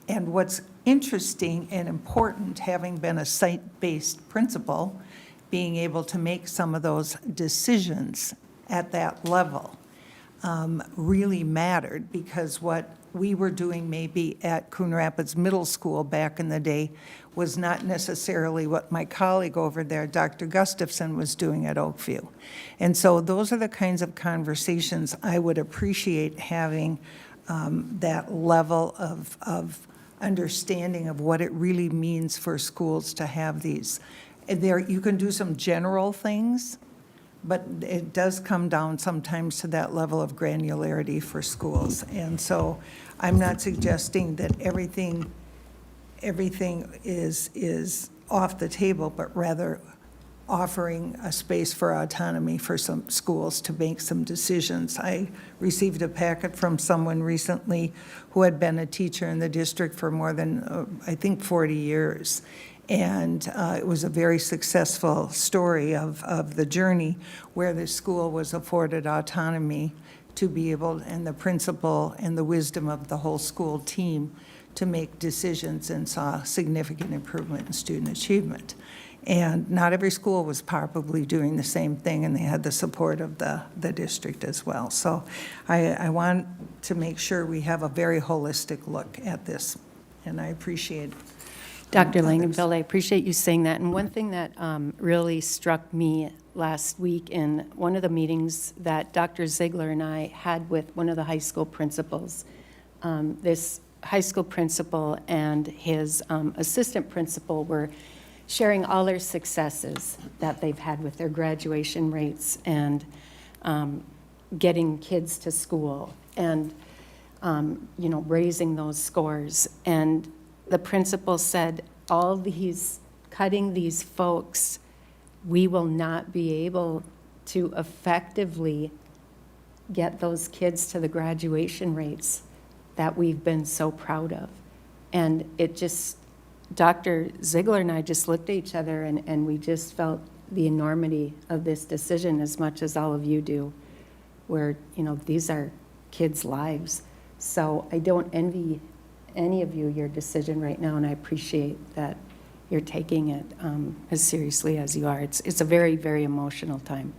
Speaker 10: And what's interesting and important, having been a site-based principal, being able to make some of those decisions at that level really mattered, because what we were doing maybe at Coon Rapids Middle School back in the day was not necessarily what my colleague over there, Dr. Gustafson, was doing at Oakview. And so those are the kinds of conversations I would appreciate having, that level of understanding of what it really means for schools to have these. There, you can do some general things, but it does come down sometimes to that level of granularity for schools. And so I'm not suggesting that everything is off the table, but rather offering a space for autonomy for some schools to make some decisions. I received a packet from someone recently who had been a teacher in the district for more than, I think, 40 years. And it was a very successful story of the journey where the school was afforded autonomy to be able, and the principal and the wisdom of the whole school team, to make decisions, and saw significant improvement in student achievement. And not every school was probably doing the same thing, and they had the support of the district as well. So I want to make sure we have a very holistic look at this, and I appreciate it.
Speaker 2: Dr. Langenfeld, I appreciate you saying that. And one thing that really struck me last week in one of the meetings that Dr. Ziegler and I had with one of the high school principals, this high school principal and his assistant principal were sharing all their successes that they've had with their graduation rates and getting kids to school and, raising those scores. And the principal said, cutting these folks, we will not be able to effectively get those kids to the graduation rates that we've been so proud of. And Dr. Ziegler and I just looked at each other and we just felt the enormity of this decision as much as all of you do, where, these are kids' lives. So I don't envy any of you your decision right now, and I appreciate that you're taking it as seriously as you are. It's a very, very emotional time.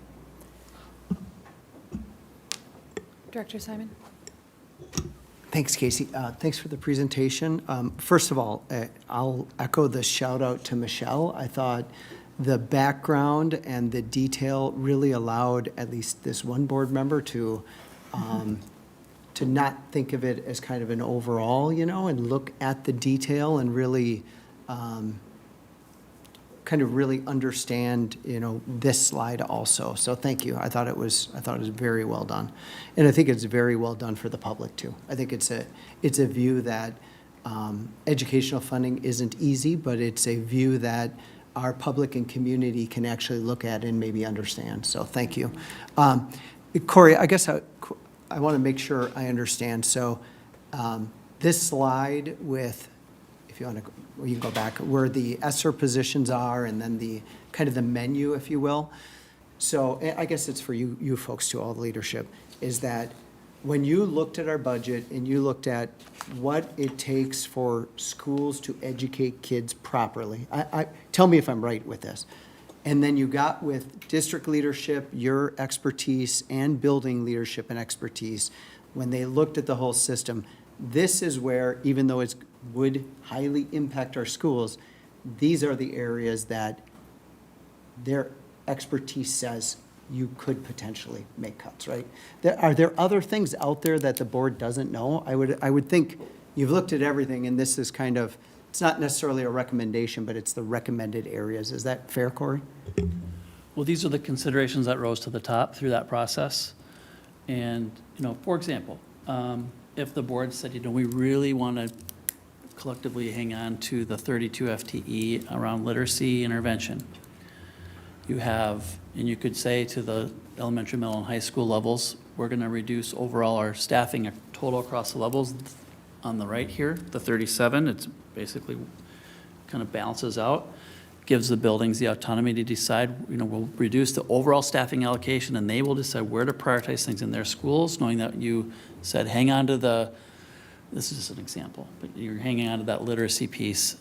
Speaker 1: Director Simon?
Speaker 7: Thanks, Casey. Thanks for the presentation. First of all, I'll echo the shout out to Michelle. I thought the background and the detail really allowed at least this one board member to not think of it as kind of an overall, and look at the detail and really kind of really understand, this slide also. So thank you. I thought it was very well done. And I think it's very well done for the public too. I think it's a view that educational funding isn't easy, but it's a view that our public and community can actually look at and maybe understand. So thank you. Corey, I guess I want to make sure I understand. So this slide with, if you want to, you can go back, where the ESSER positions are and then the kind of the menu, if you will. So I guess it's for you folks too, all the leadership, is that when you looked at our budget and you looked at what it takes for schools to educate kids properly, tell me if I'm right with this. And then you got with district leadership, your expertise, and building leadership and expertise, when they looked at the whole system, this is where, even though it would highly impact our schools, these are the areas that their expertise says you could potentially make cuts, right? Are there other things out there that the board doesn't know? I would think you've looked at everything, and this is kind of, it's not necessarily a recommendation, but it's the recommended areas. Is that fair, Corey?
Speaker 4: Well, these are the considerations that rose to the top through that process. And, for example, if the board said, we really want to collectively hang on to the 32 FTE around literacy intervention, and you could say to the elementary, middle, and high school levels, we're going to reduce overall our staffing total across the levels on the right here, the 37. It's basically kind of balances out, gives the buildings the autonomy to decide, we'll reduce the overall staffing allocation, and they will decide where to prioritize things in their schools, knowing that you said, hang on to this is just an example, but you're hanging on to that literacy piece.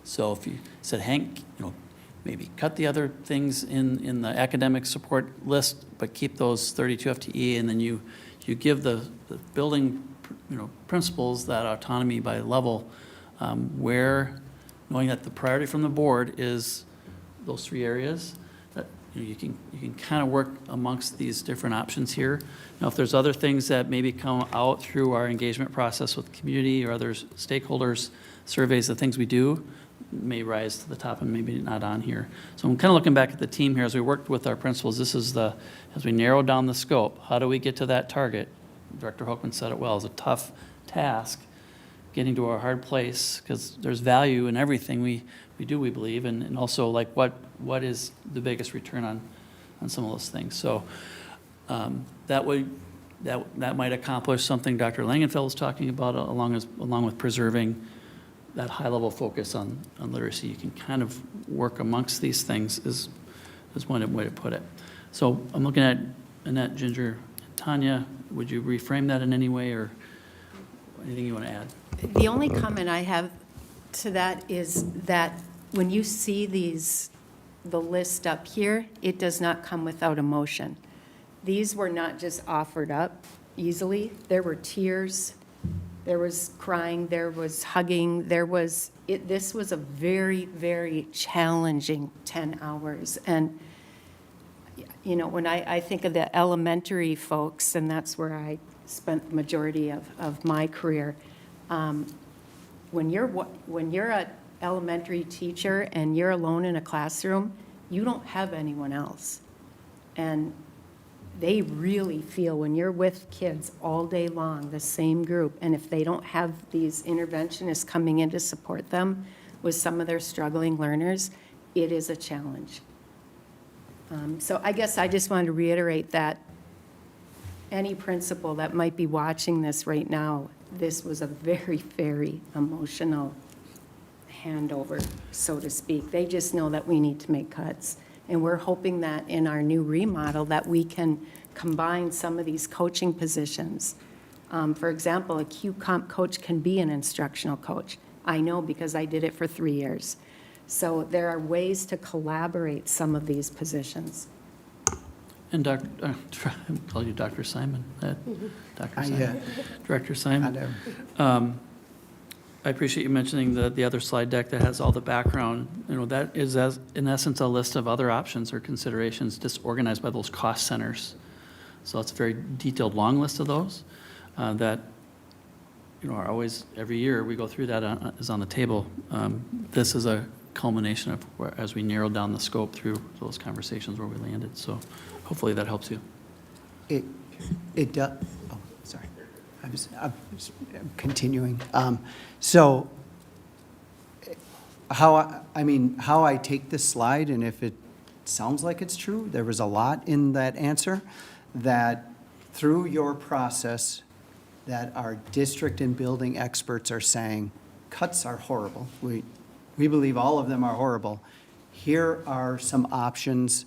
Speaker 4: So if you said, maybe cut the other things in the academic support list, but keep those 32 FTE, and then you give the building, principals that autonomy by level, where, knowing that the priority from the board is those three areas, that you can kind of work amongst these different options here. Now, if there's other things that maybe come out through our engagement process with the community or other stakeholders, surveys, the things we do may rise to the top and maybe not on here. So I'm kind of looking back at the team here as we worked with our principals. This is as we narrow down the scope, how do we get to that target? Director Hoekman said it well, it's a tough task getting to a hard place because there's value in everything we do, we believe, and also like what is the biggest return on some of those things. So that might accomplish something Dr. Langenfeld was talking about along with preserving that high-level focus on literacy. You can kind of work amongst these things is one way to put it. So I'm looking at Annette, Ginger, and Tanya. Would you reframe that in any way or anything you want to add?
Speaker 2: The only comment I have to that is that when you see the list up here, it does not come without emotion. These were not just offered up easily. There were tears, there was crying, there was hugging, this was a very, very challenging 10 hours. And, when I think of the elementary folks, and that's where I spent the majority of my career, when you're an elementary teacher and you're alone in a classroom, you don't have anyone else. And they really feel when you're with kids all day long, the same group, and if they don't have these interventionists coming in to support them with some of their struggling learners, it is a challenge. So I guess I just wanted to reiterate that any principal that might be watching this right now, this was a very, very emotional handover, so to speak. They just know that we need to make cuts. And we're hoping that in our new remodel that we can combine some of these coaching positions. For example, a Q-Comp coach can be an instructional coach. I know because I did it for 3 years. So there are ways to collaborate some of these positions.
Speaker 4: And I call you Dr. Simon. Dr. Simon.
Speaker 7: Yeah.
Speaker 4: Director
Speaker 7: I
Speaker 4: Simon.
Speaker 7: know.
Speaker 4: I appreciate you mentioning the other slide deck that has all the background. You know, that is, in essence, a list of other options or considerations just organized by those cost centers. So it's a very detailed, long list of those that, you know, are always, every year we go through that is on the table. This is a culmination of where, as we narrowed down the scope through those conversations where we landed. So hopefully that helps you.
Speaker 7: It does, oh, sorry. I'm continuing. So how I take this slide, and if it sounds like it's true, there was a lot in that answer, that through your process, that our district and building experts are saying, cuts are horrible. We believe all of them are horrible. Here are some options,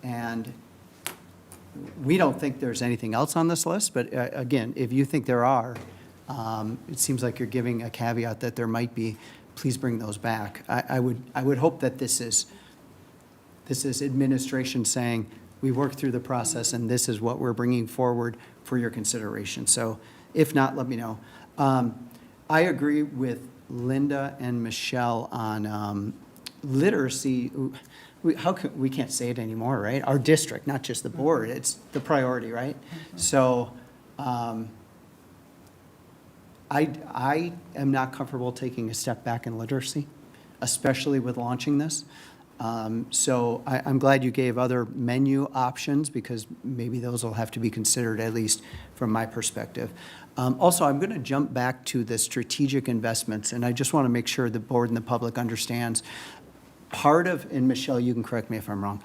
Speaker 7: and we don't think there's anything else on this list, but again, if you think there are, it seems like you're giving a caveat that there might be, please bring those back. I would hope that this is administration saying, we worked through the process and this is what we're bringing forward for your consideration. So if not, let me know. I agree with Linda and Michelle on literacy. We can't say it anymore, right? Our district, not just the board, it's the priority, right? So I am not comfortable taking a step back in literacy, especially with launching this. So I'm glad you gave other menu options, because maybe those will have to be considered, at least from my perspective. Also, I'm going to jump back to the strategic investments, and I just want to make sure the board and the public understands. Part of, and Michelle, you can correct me if I'm wrong,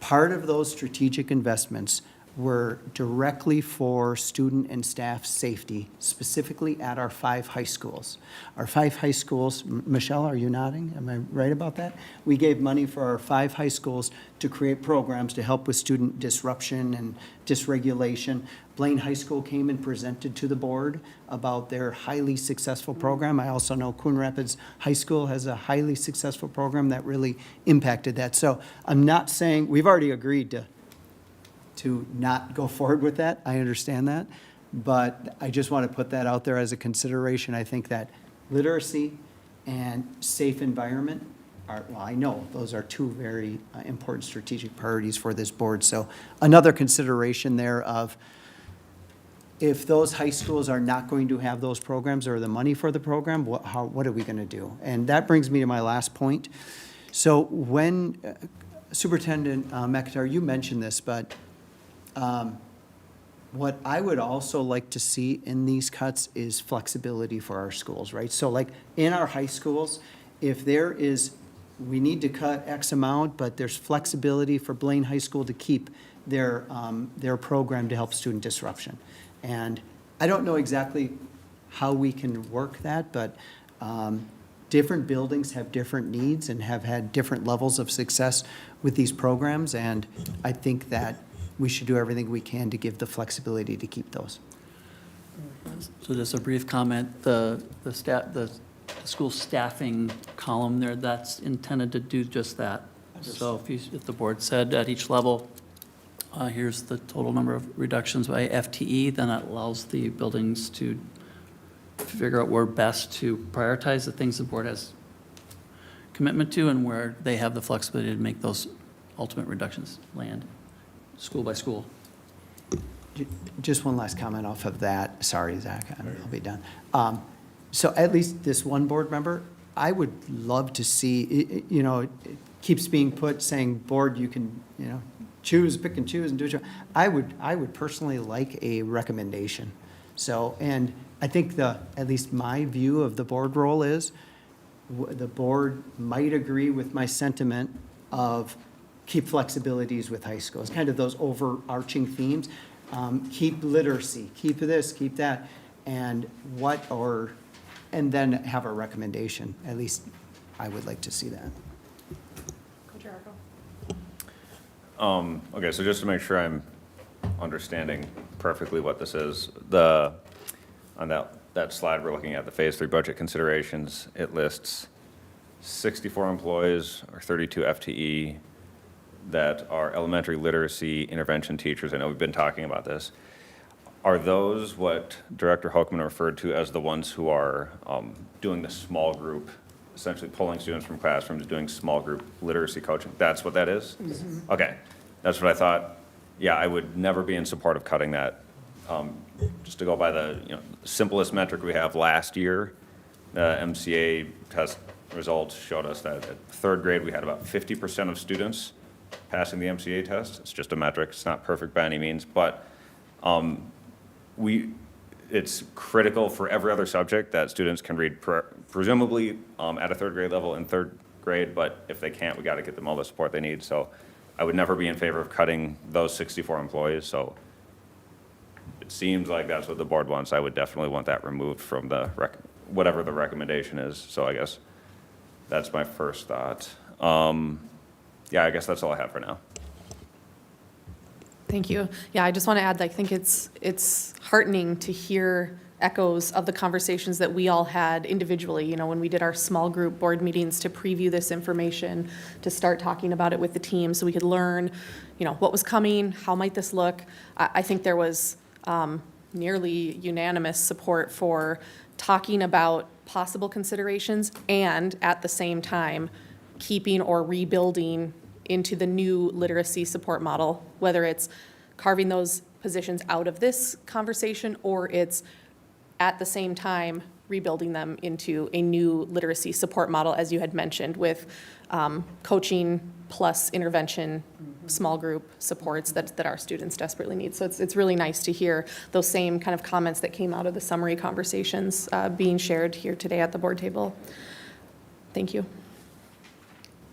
Speaker 7: part of those strategic investments were directly for student and staff safety, specifically at our 5 high schools. Our 5 high schools, Michelle, are you nodding? Am I right about that? We gave money for our 5 high schools to create programs to help with student disruption and dysregulation. Blaine High School came and presented to the board about their highly successful program. I also know Coon Rapids High School has a highly successful program that really impacted that. So I'm not saying, we've already agreed to not go forward with that. I understand that. But I just want to put that out there as a consideration. I think that literacy and safe environment are, well, I know those are 2 very important strategic priorities for this board. So another consideration there of, if those high schools are not going to have those programs or the money for the program, what are we going to do? And that brings me to my last point. So when, Superintendent McIntyre, you mentioned this, but what I would also like to see in these cuts is flexibility for our schools, right? So like in our high schools, if there is, we need to cut X amount, but there's flexibility for Blaine High School to keep their program to help student disruption. And I don't know exactly how we can work that, but different buildings have different needs and have had different levels of success with these programs. And I think that we should do everything we can to give the flexibility to keep those.
Speaker 4: So just a brief comment, the school staffing column there, that's intended to do just that. So if the board said at each level, here's the total number of reductions by FTE, then that allows the buildings to figure out where best to prioritize the things the board has commitment to and where they have the flexibility to make those ultimate reductions land, school by school.
Speaker 7: Just one last comment off of that. Sorry, Zach, I'll be done. So at least this one board member, I would love to see, it keeps being put saying, board, you can, choose, pick and choose and do it. I would personally like a recommendation. So, and I think at least my view of the board role is, the board might agree with my sentiment of keep flexibilities with high schools, kind of those overarching themes. Keep literacy, keep this, keep that, and then have a recommendation. At least I would like to see that.
Speaker 1: Coach Arco.
Speaker 6: Okay, so just to make sure I'm understanding perfectly what this is, on that slide we're looking at, the Phase 3 budget considerations, it lists 64 employees or 32 FTE that are elementary literacy intervention teachers. I know we've been talking about this. Are those what Director Hoekman referred to as the ones who are doing the small group, essentially pulling students from classrooms, doing small group literacy coaching? That's what that is? Mm-hmm. Okay, that's what I thought. Yeah, I would never be in support of cutting that. Just to go by the simplest metric we have last year, the MCA test results showed us that at third grade we had about 50% of students passing the MCA test. It's just a metric. It's not perfect by any means, but it's critical for every other subject that students can read presumably at a third grade level in third grade, but if they can't, we got to get them all the support they need. So I would never be in favor of cutting those 64 employees. So it seems like that's what the board wants. I would definitely want that removed from the whatever the recommendation is. So I guess that's my first thought. Yeah, I guess that's all I have for now.
Speaker 1: Thank you. Yeah, I just want to add, I think it's heartening to hear echoes of the conversations that we all had individually, when we did our small group board meetings to preview this information, to start talking about it with the team so we could learn, what was coming, how might this look. I think there was nearly unanimous support for talking about possible considerations and at the same time keeping or rebuilding into the new literacy support model, whether it's carving those positions out of this conversation or it's at the same time rebuilding them into a new literacy support model, as you had mentioned, with coaching plus intervention, small group supports that our students desperately need. So it's really nice to hear those same kind of comments that came out of the summary conversations being shared here today at the board table. Thank you.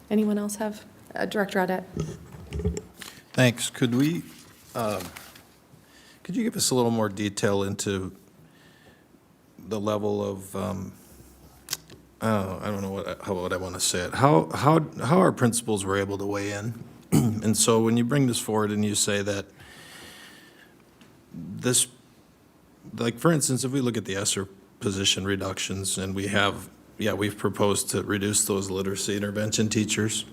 Speaker 1: Anyone else have? Director Audette.
Speaker 11: Thanks. Could you give us a little more detail into the level of, I don't know what I want to say it. How our principals were able to weigh in? And so when you bring this forward and you say that this, like for instance, if we look at the ESSER position reductions and we've proposed to reduce those literacy intervention teachers.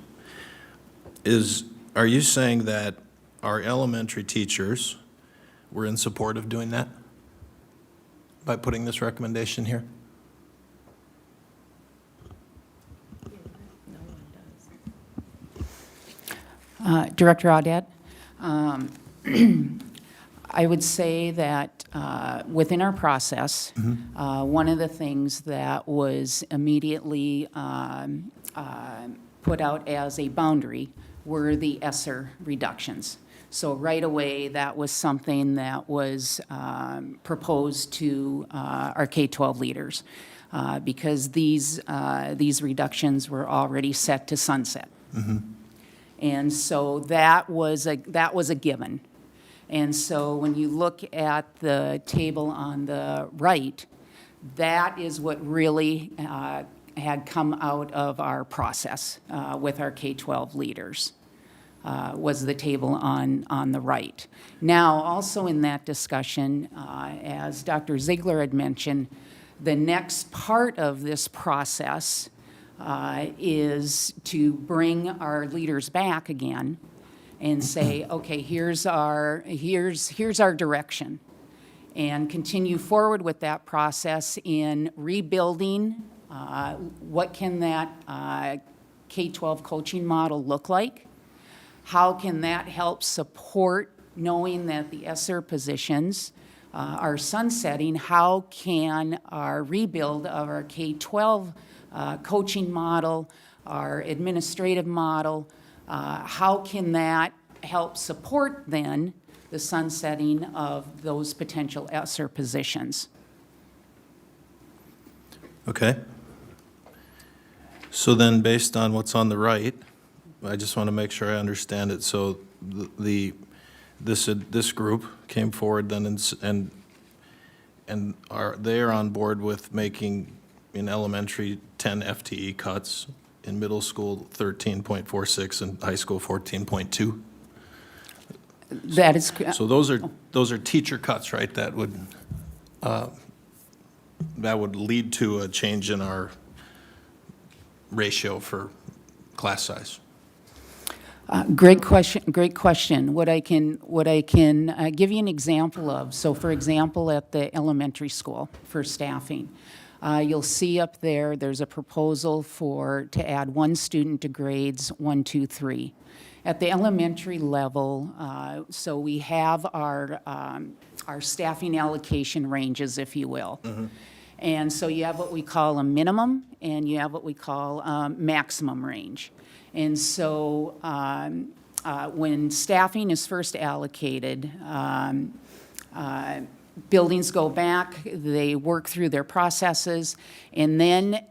Speaker 11: Are you saying that our elementary teachers were in support of doing that by putting this recommendation here?
Speaker 3: Director Audette, I would say that within our process, one of the things that was immediately put out as a boundary were the ESSER reductions. So right away, that was something that was proposed to our K-12 leaders because these reductions were already set to sunset. And so that was a given. And so when you look at the table on the right, that is what really had come out of our process with our K-12 leaders, was the table on the right. Now, also in that discussion, as Dr. Ziegler had mentioned, the next part of this process is to bring our leaders back again and say, okay, here's our direction, and continue forward with that process in rebuilding what can that K-12 coaching model look like? How can that help support knowing that the ESSER positions our sunsetting, how can our rebuild of our K-12 coaching model, our administrative model, how can that help support then the sunsetting of those potential ESSER positions?
Speaker 11: Okay. So then, based on what's on the right, I just want to make sure I understand it. So this group came forward then and they are on board with making in elementary 10 FTE cuts, in middle school 13.46, and high school 14.2.
Speaker 3: That is,
Speaker 11: So those are teacher cuts, right? That would lead to a change in our ratio for class size.
Speaker 3: great question, great question. What I can give you an example of, so for example, at the elementary school for staffing, you'll see up there, there's a proposal to add 1 student to grades 1, 2, 3. At the elementary level, so we have our staffing allocation ranges, if you will. And so you have what we call a minimum, and you have what we call maximum range. And so when staffing is first allocated, buildings go back, they work through their processes, and then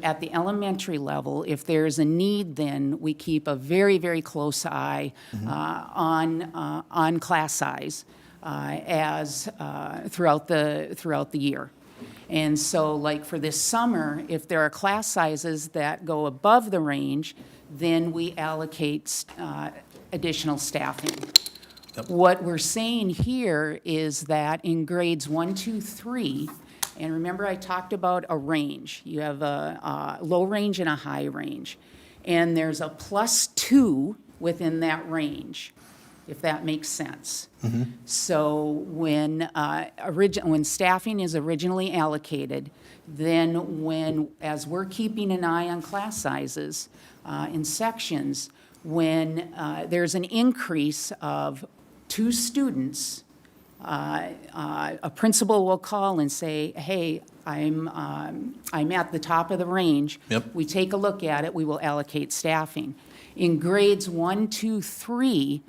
Speaker 3: at the elementary level, if there's a need, then we keep a very, very close eye on class size as throughout the year. And so, like for this summer, if there are class sizes that go above the range, then we allocate additional staffing.
Speaker 11: Yep.
Speaker 3: What we're saying here is that in grades 1, 2, 3, and remember I talked about a range. You have a low range and a high range. And there's a +2 within that range, if that makes sense. So when staffing is originally allocated, then as we're keeping an eye on class sizes in sections, when there's an increase of 2 students, a principal will call and say, hey, I'm at the top of the range.
Speaker 11: Yep.
Speaker 3: We take a look at it, we will allocate staffing. In grades 1, 2, 3,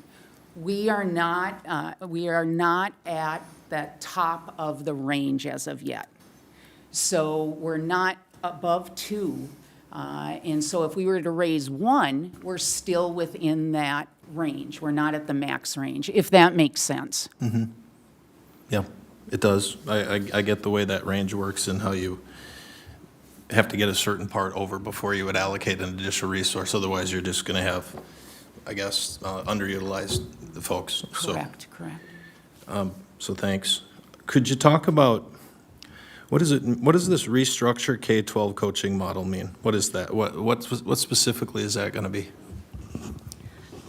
Speaker 3: we are not at that top of the range as of yet. So we're not above 2. And so if we were to raise 1, we're still within that range. We're not at the max range, if that makes sense.
Speaker 11: Yeah, it does. I get the way that range works and how you have to get a certain part over before you would allocate an additional resource. Otherwise, you're just going to have, I guess, underutilized folks.
Speaker 3: Correct.
Speaker 11: So thanks. Could you talk about, what does this restructure K-12 coaching model mean? What is that? What specifically is that going to be?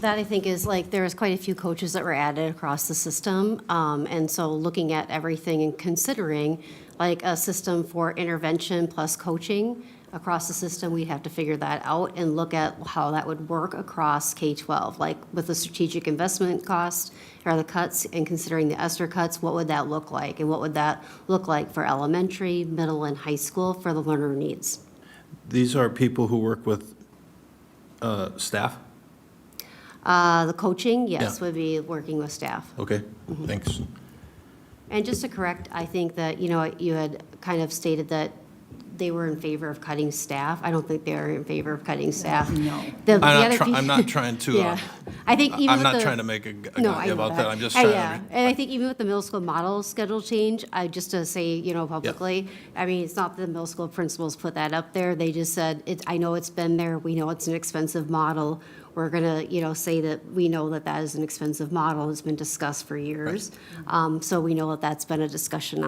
Speaker 8: That I think is like, there's quite a few coaches that were added across the system. And so looking at everything and considering like a system for intervention plus coaching across the system, we'd have to figure that out and look at how that would work across K-12. Like with the strategic investment cost or the cuts and considering the ESSER cuts, what would that look like? And what would that look like for elementary, middle, and high school for the learner needs?
Speaker 11: These are people who work with staff?
Speaker 8: The coaching, yes,
Speaker 11: Yeah.
Speaker 8: would be working with staff.
Speaker 11: Okay, thanks.
Speaker 8: And just to correct, I think that, you had kind of stated that they were in favor of cutting staff. I don't think they are in favor of cutting staff.
Speaker 3: No.
Speaker 11: I'm not trying to,
Speaker 8: Yeah. I think even
Speaker 11: I'm
Speaker 8: with
Speaker 11: not
Speaker 8: the-
Speaker 11: trying to make a
Speaker 8: No, I know
Speaker 11: about that. I'm just
Speaker 8: Oh,
Speaker 11: trying
Speaker 8: yeah.
Speaker 11: to.
Speaker 8: And I think even with the middle school model schedule change, just to say, publicly, I mean, it's not that the middle school principals put that up there. They just said, I know it's been there. We know it's an expensive model. We're going to, say that we know that that is an expensive model. It's been discussed for years. So we know that that's been a discussion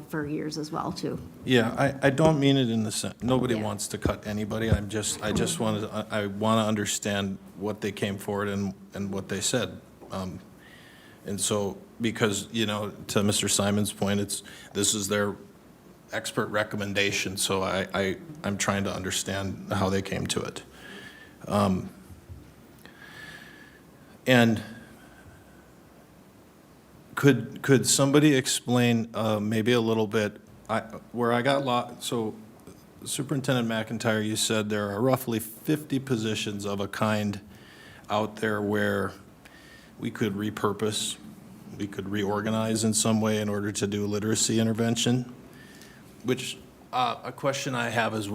Speaker 8: for years as well, too.
Speaker 11: Yeah, I don't mean it in the sense, nobody
Speaker 8: Yeah.
Speaker 11: wants to cut anybody. I just wanted, I want to understand what they came forward and what they said. And so, because, to Mr. Simon's point, this is their expert recommendation, so I'm trying to understand how they came to it. And Could somebody explain maybe a little bit, where I got lost, so Superintendent McIntyre, you said there are roughly 50 positions of a kind out there where we could repurpose, we could reorganize in some way in order to do literacy intervention, which a question I have is,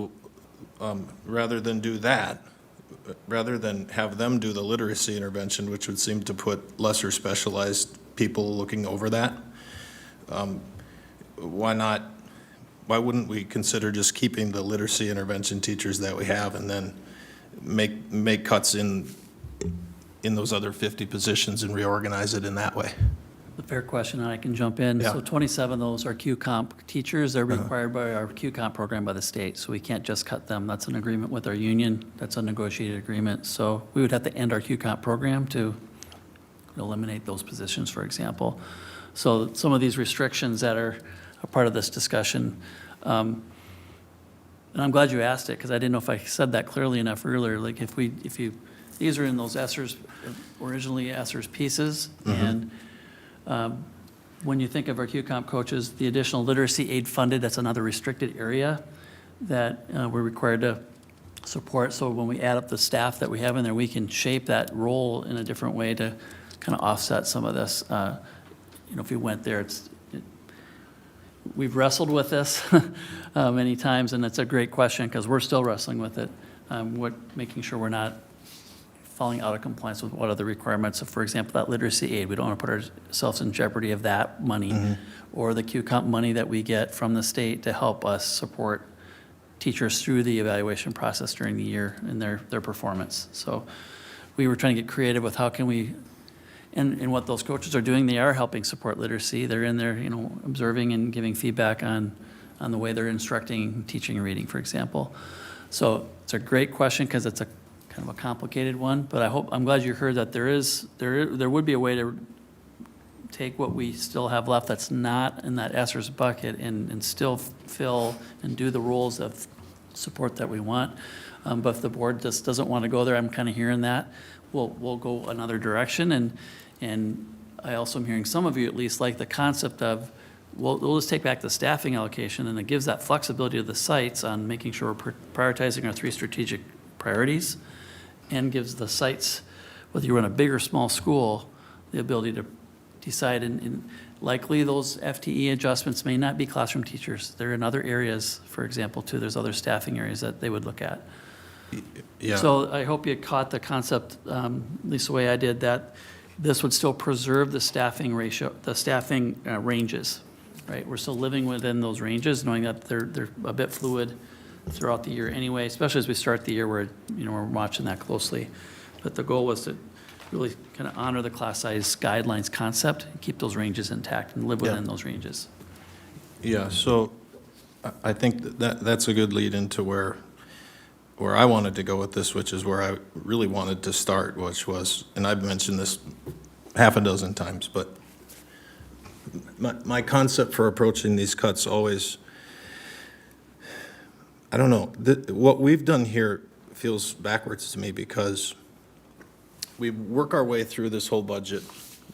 Speaker 11: rather than do that, rather than have them do the literacy intervention, which would seem to put lesser specialized people looking over that, why wouldn't we consider just keeping the literacy intervention teachers that we have and then make cuts in those other 50 positions and reorganize it in that way?
Speaker 4: The fair question, and I can jump in.
Speaker 11: Yeah.
Speaker 4: So 27 of those are Q-Comp teachers. They're required by our Q-Comp program by the state, so we can't just cut them. That's an agreement with our union. That's a negotiated agreement. So we would have to end our Q-Comp program to eliminate those positions, for example. So some of these restrictions that are a part of this discussion, and I'm glad you asked it, because I didn't know if I said that clearly enough earlier. Like these are in those originally ESSER's pieces, and when you think of our Q-Comp coaches, the additional literacy aid funded, that's another restricted area that we're required to support. So when we add up the staff that we have in there, we can shape that role in a different way to kind of offset some of this. If we went there, we've wrestled with this many times, and it's a great question because we're still wrestling with it. Making sure we're not falling out of compliance with what are the requirements of, for example, that literacy aid. We don't want to put ourselves in jeopardy of that money or the Q-Comp money that we get from the state to help us support teachers through the evaluation process during the year and their performance. So we were trying to get creative with how can we, and what those coaches are doing, they are helping support literacy. They're in there, observing and giving feedback on the way they're instructing, teaching, and reading, for example. So it's a great question because it's a kind of a complicated one, but I'm glad you heard that there would be a way to take what we still have left that's not in that ESSER's bucket and still fill and do the roles of support that we want. But if the board just doesn't want to go there, I'm kind of hearing that, we'll go another direction. And I also am hearing some of you at least like the concept of, we'll just take back the staffing allocation, and it gives that flexibility to the sites on making sure we're prioritizing our 3 strategic priorities, and gives the sites, whether you run a big or small school, the ability to decide. And likely those FTE adjustments may not be classroom teachers. They're in other areas, for example, too. There's other staffing areas that they would look at.
Speaker 11: Yeah.
Speaker 4: So I hope you caught the concept, at least the way I did, that this would still preserve the staffing ratio, the staffing ranges, right? We're still living within those ranges, knowing that they're a bit fluid throughout the year anyway, especially as we start the year where, we're watching that closely. But the goal was to really kind of honor the class size guidelines concept and keep those ranges intact and live within those ranges.
Speaker 11: Yeah, so I think that's a good lead into where I wanted to go with this, which is where I really wanted to start, which was, and I've mentioned this half a dozen times, but my concept for approaching these cuts always, I don't know, what we've done here feels backwards to me because we work our way through this whole budget.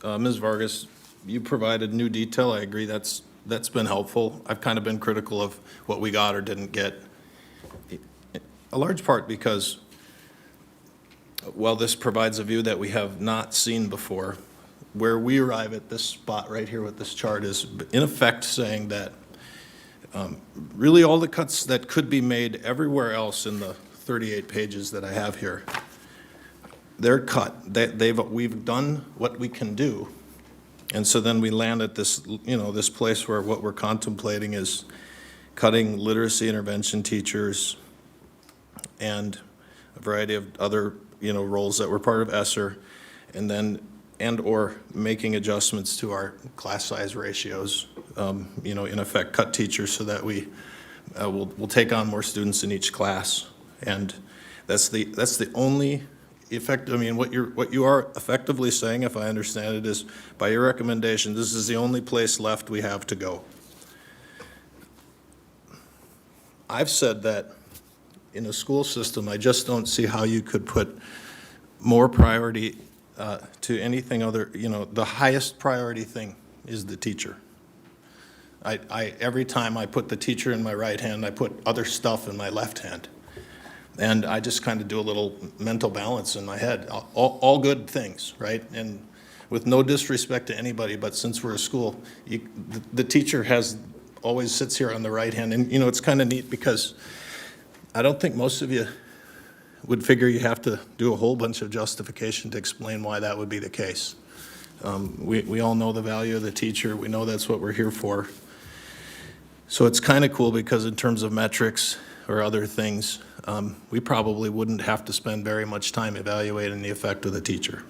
Speaker 11: Ms. Vargas, you provided new detail. I agree that's been helpful. I've kind of been critical of what we got or didn't get. A large part because, while this provides a view that we have not seen before, where we arrive at this spot right here with this chart is in effect saying that really all the cuts that could be made everywhere else in the 38 pages that I have here, they're cut. We've done what we can do. And so then we land at this, this place where what we're contemplating is cutting literacy intervention teachers and a variety of other, roles that were part of ESSER, and/or making adjustments to our class size ratios, in effect, cut teachers so that we'll take on more students in each class. And that's the only effect. I mean, what you are effectively saying, if I understand it, is by your recommendation, this is the only place left we have to go. I've said that in a school system, I just don't see how you could put more priority to anything other, the highest priority thing is the teacher. Every time I put the teacher in my right hand, I put other stuff in my left hand. And I just kind of do a little mental balance in my head, all good things, right? And with no disrespect to anybody, but since we're a school, the teacher always sits here on the right hand. And, it's kind of neat because I don't think most of you would figure you have to do a whole bunch of justification to explain why that would be the case. We all know the value of the teacher. We know that's what we're here for. So it's kind of cool because in terms of metrics or other things, we probably wouldn't have to spend very much time evaluating the effect of the teacher.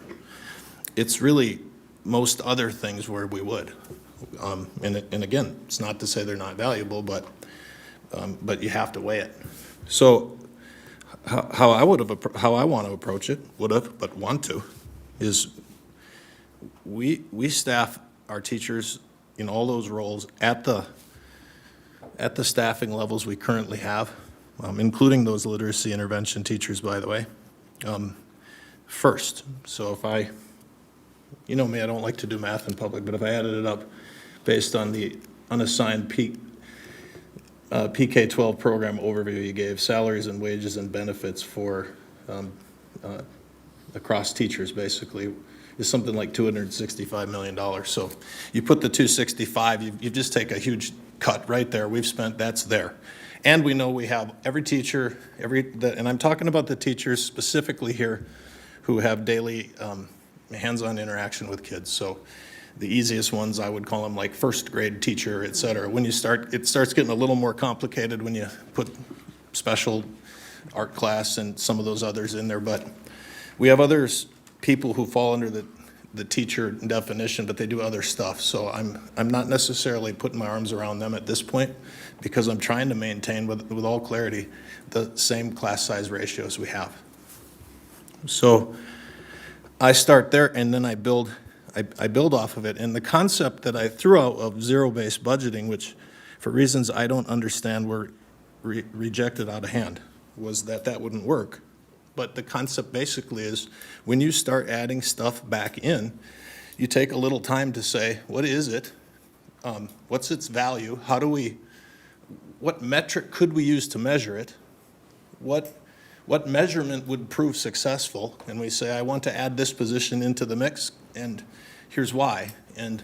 Speaker 11: It's really most other things where we would. And again, it's not to say they're not valuable, but you have to weigh it. So how I want to approach it, but want to, is we staff our teachers in all those roles at the staffing levels we currently have, including those literacy intervention teachers, by the way, first. So if me, I don't like to do math in public, but if I added it up based on the unassigned PK-12 program overview you gave, salaries and wages and benefits for across teachers basically is something like $265 million. So you put the 265, you just take a huge cut right there. We've spent, that's there. And we know we have every teacher, and I'm talking about the teachers specifically here who have daily hands-on interaction with kids. So the easiest ones, I would call them like first grade teacher, et cetera. When it starts getting a little more complicated when you put special art class and some of those others in there. But we have people who fall under the teacher definition, but they do other stuff. So I'm not necessarily putting my arms around them at this point because I'm trying to maintain with all clarity the same class size ratios we have. So I start there and then I build off of it. And the concept that I threw out of zero-based budgeting, which for reasons I don't understand were rejected out of hand, was that wouldn't work. But the concept basically is when you start adding stuff back in, you take a little time to say, what is it? What's its value? What metric could we use to measure it? What measurement would prove successful? And we say, I want to add this position into the mix, and here's why. And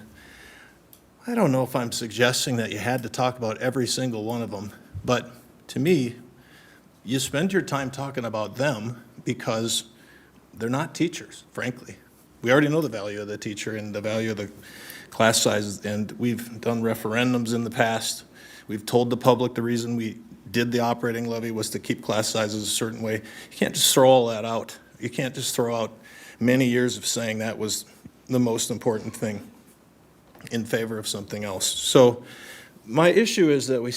Speaker 11: I don't know if I'm suggesting that you had to talk about every single one of them, but to me, you spend your time talking about them because they're not teachers, frankly. We already know the value of the teacher and the value of the class sizes, and we've done referendums in the past. We've told the public the reason we did the operating levy was to keep class sizes a certain way. You can't just throw all that out. You can't just throw out many years of saying that was the most important thing in favor of something else. So my issue is that we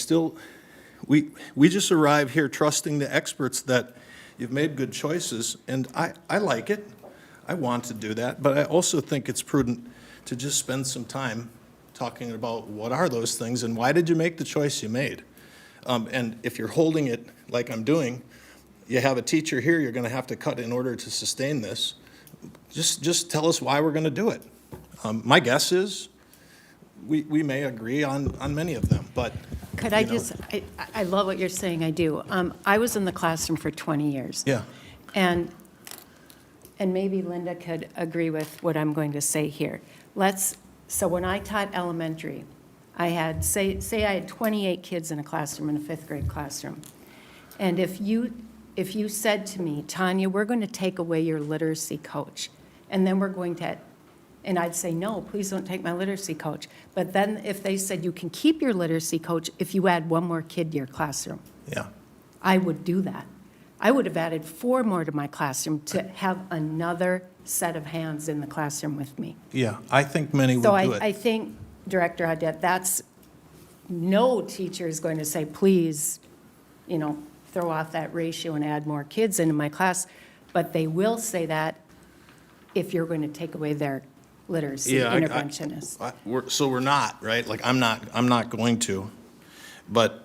Speaker 11: just arrive here trusting the experts that you've made good choices, and I like it. I want to do that, but I also think it's prudent to just spend some time talking about what are those things and why did you make the choice you made. And if you're holding it like I'm doing, you have a teacher here you're going to have to cut in order to sustain this. Just tell us why we're going to do it. My guess is we may agree on many of them, but
Speaker 2: Could I I love what you're saying, I do. I was in the classroom for 20 years.
Speaker 11: yeah.
Speaker 2: And maybe Linda could agree with what I'm going to say here. So when I taught elementary, I had, say I had 28 kids in a classroom, in a fifth grade classroom. And if you said to me, Tanya, we're going to take away your literacy coach, and then we're going to, and I'd say, no, please don't take my literacy coach. But then if they said you can keep your literacy coach if you add one more kid to your classroom,
Speaker 11: Yeah.
Speaker 2: I would do that. I would have added 4 more to my classroom to have another set of hands in the classroom with me.
Speaker 11: Yeah, I think many would
Speaker 2: So
Speaker 11: do it.
Speaker 2: I think, Director Audette, no teacher is going to say, please, throw off that ratio and add more kids into my class. But they will say that if you're going to take away their literacy interventionist.
Speaker 11: So we're not, right? Like, I'm not going to. But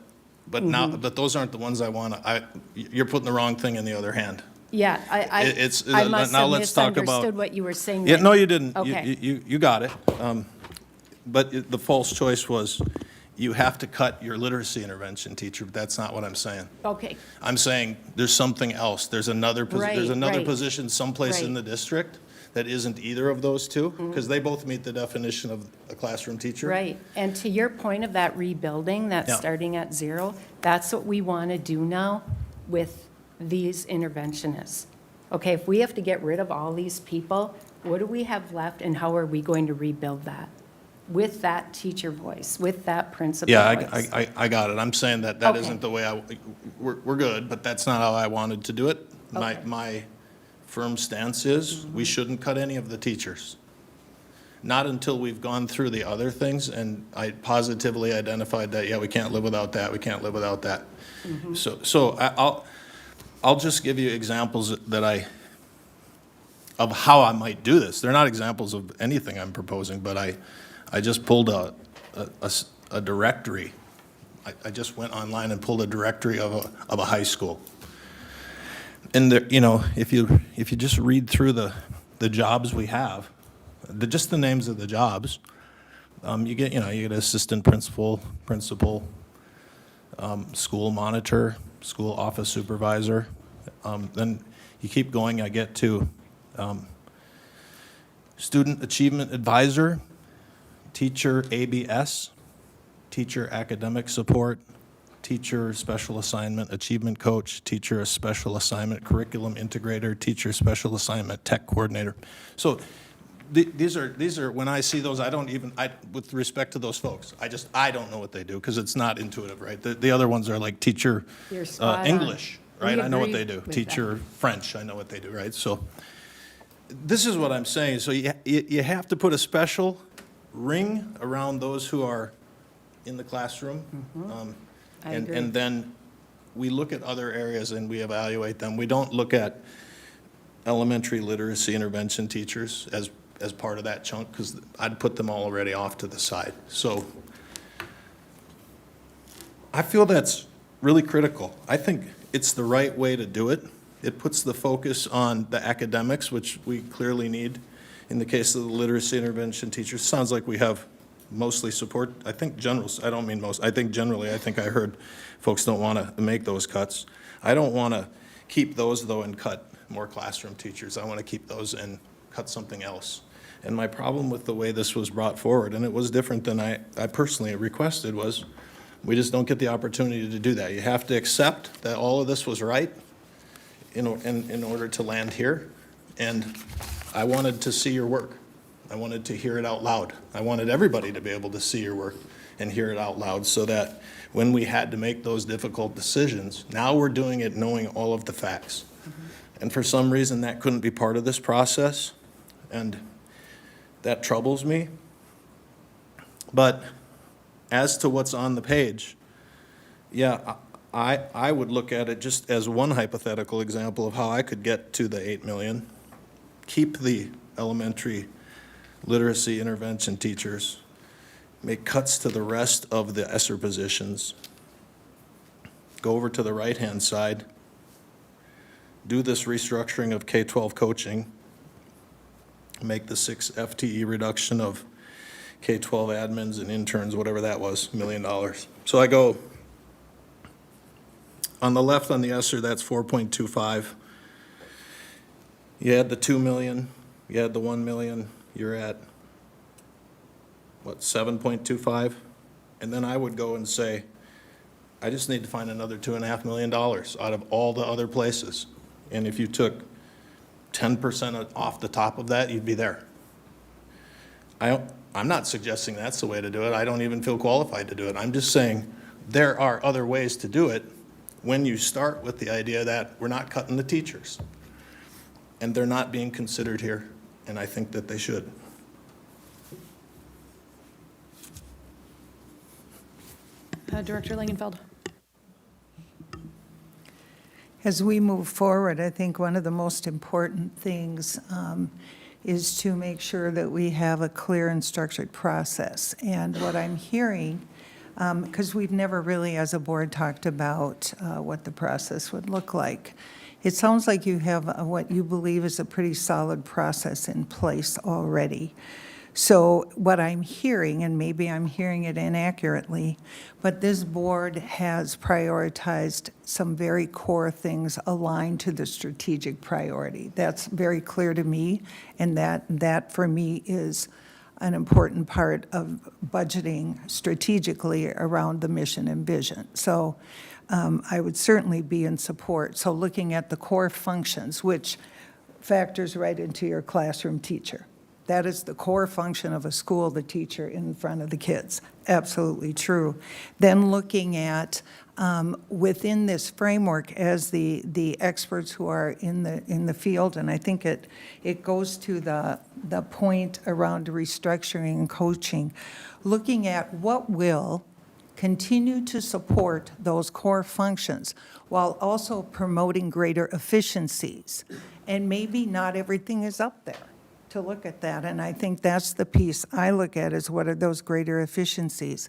Speaker 11: but those aren't the ones I want to, you're putting the wrong thing in the other hand.
Speaker 2: Yeah, I must
Speaker 11: now
Speaker 2: have
Speaker 11: let's talk about-
Speaker 2: misunderstood what you were saying.
Speaker 11: Yeah,
Speaker 2: then.
Speaker 11: no, you didn't.
Speaker 2: Okay.
Speaker 11: You got it. the false choice was, you have to cut your literacy intervention teacher, but that's not what I'm saying.
Speaker 2: Okay,
Speaker 11: I'm saying there's something else. There's another
Speaker 2: Right.
Speaker 11: position someplace in
Speaker 2: Right.
Speaker 11: the district that isn't either of those two, because they both meet the definition of a classroom teacher.
Speaker 2: right. And to your point of that rebuilding, that's
Speaker 11: Yeah.
Speaker 2: starting at zero, that's what we want to do now with these interventionists. Okay, if we have to get rid of all these people, what do we have left and how are we going to rebuild that? With that teacher voice, with that principal
Speaker 11: Yeah,
Speaker 2: voice.
Speaker 11: I got it. I'm saying that
Speaker 2: Okay.
Speaker 11: isn't the way we're good, but that's not how I wanted to do it.
Speaker 2: Okay.
Speaker 11: My firm stance is, we shouldn't cut any of the teachers. Not until we've gone through the other things, and I positively identified that, yeah, we can't live without that, we can't live without that. So I'll just give you examples of how I might do this. They're not examples of anything I'm proposing, but I just pulled a directory. I just went online and pulled a directory of a high school. And there, if you just read through the jobs we have, just the names of the jobs, you get assistant principal, school monitor, school office supervisor. Then you keep going, I get to student achievement advisor, teacher ABS, teacher academic support, teacher special assignment achievement coach, teacher special assignment curriculum integrator, teacher special assignment tech coordinator. So these are, when I see those, with respect to those folks, I don't know what they do because it's not intuitive, right? The other ones are like teacher
Speaker 2: You're spot on.
Speaker 11: English, right?
Speaker 2: We
Speaker 11: I know what
Speaker 2: agree
Speaker 11: they do.
Speaker 2: with
Speaker 11: Teacher French, I know what they do, right? So this is what I'm saying. So you have to put a special ring around those who are in the classroom.
Speaker 2: I agree.
Speaker 11: And then we look at other areas and we evaluate them. We don't look at elementary literacy intervention teachers as part of that chunk, because I'd put them all already off to the side. So I feel that's really critical. I think it's the right way to do it. It puts the focus on the academics, which we clearly need. In the case of the literacy intervention teachers, sounds like we have mostly support. I think I don't mean most, I think generally, I think I heard folks don't want to make those cuts. I don't want to keep those, though, and cut more classroom teachers. I want to keep those and cut something else. And my problem with the way this was brought forward, and it was different than I personally requested, was we just don't get the opportunity to do that. You have to accept that all of this was right in order to land here. And I wanted to see your work. I wanted to hear it out loud. I wanted everybody to be able to see your work and hear it out loud, so that when we had to make those difficult decisions, now we're doing it knowing all of the facts. And for some reason, that couldn't be part of this process, and that troubles me. But as to what's on the page, yeah, I would look at it just as one hypothetical example of how I could get to the 8 million, keep the elementary literacy intervention teachers, make cuts to the rest of the ESSER positions, go over to the right-hand side, do this restructuring of K-12 coaching, make the 6 FTE reduction of K-12 admins and interns, whatever that was, $1 million. So I go, on the left on the ESSER, that's 4.25. You add the 2 million, you add the 1 million, you're at, what, 7.25? And then I would go and say, I just need to find another $2.5 million out of all the other places. And if you took 10% off the top of that, you'd be there. I'm not suggesting that's the way to do it. I don't even feel qualified to do it. I'm just saying there are other ways to do it when you start with the idea that we're not cutting the teachers. And they're not being considered here, and I think that they should.
Speaker 1: Director Langenfeld.
Speaker 10: As we move forward, I think one of the most important things is to make sure that we have a clear and structured process. And what I'm hearing, because we've never really, as a board, talked about what the process would look like. It sounds like you have what you believe is a pretty solid process in place already. So what I'm hearing, and maybe I'm hearing it inaccurately, but this board has prioritized some very core things aligned to the strategic priority. That's very clear to me, and that for me is an important part of budgeting strategically around the mission and vision. So I would certainly be in support. So looking at the core functions, which factors right into your classroom teacher. That is the core function of a school, the teacher in front of the kids. Absolutely true. Then looking at within this framework as the experts who are in the field, and I think it goes to the point around restructuring and coaching, looking at what will continue to support those core functions while also promoting greater efficiencies. And maybe not everything is up there to look at that. And I think that's the piece I look at, is what are those greater efficiencies.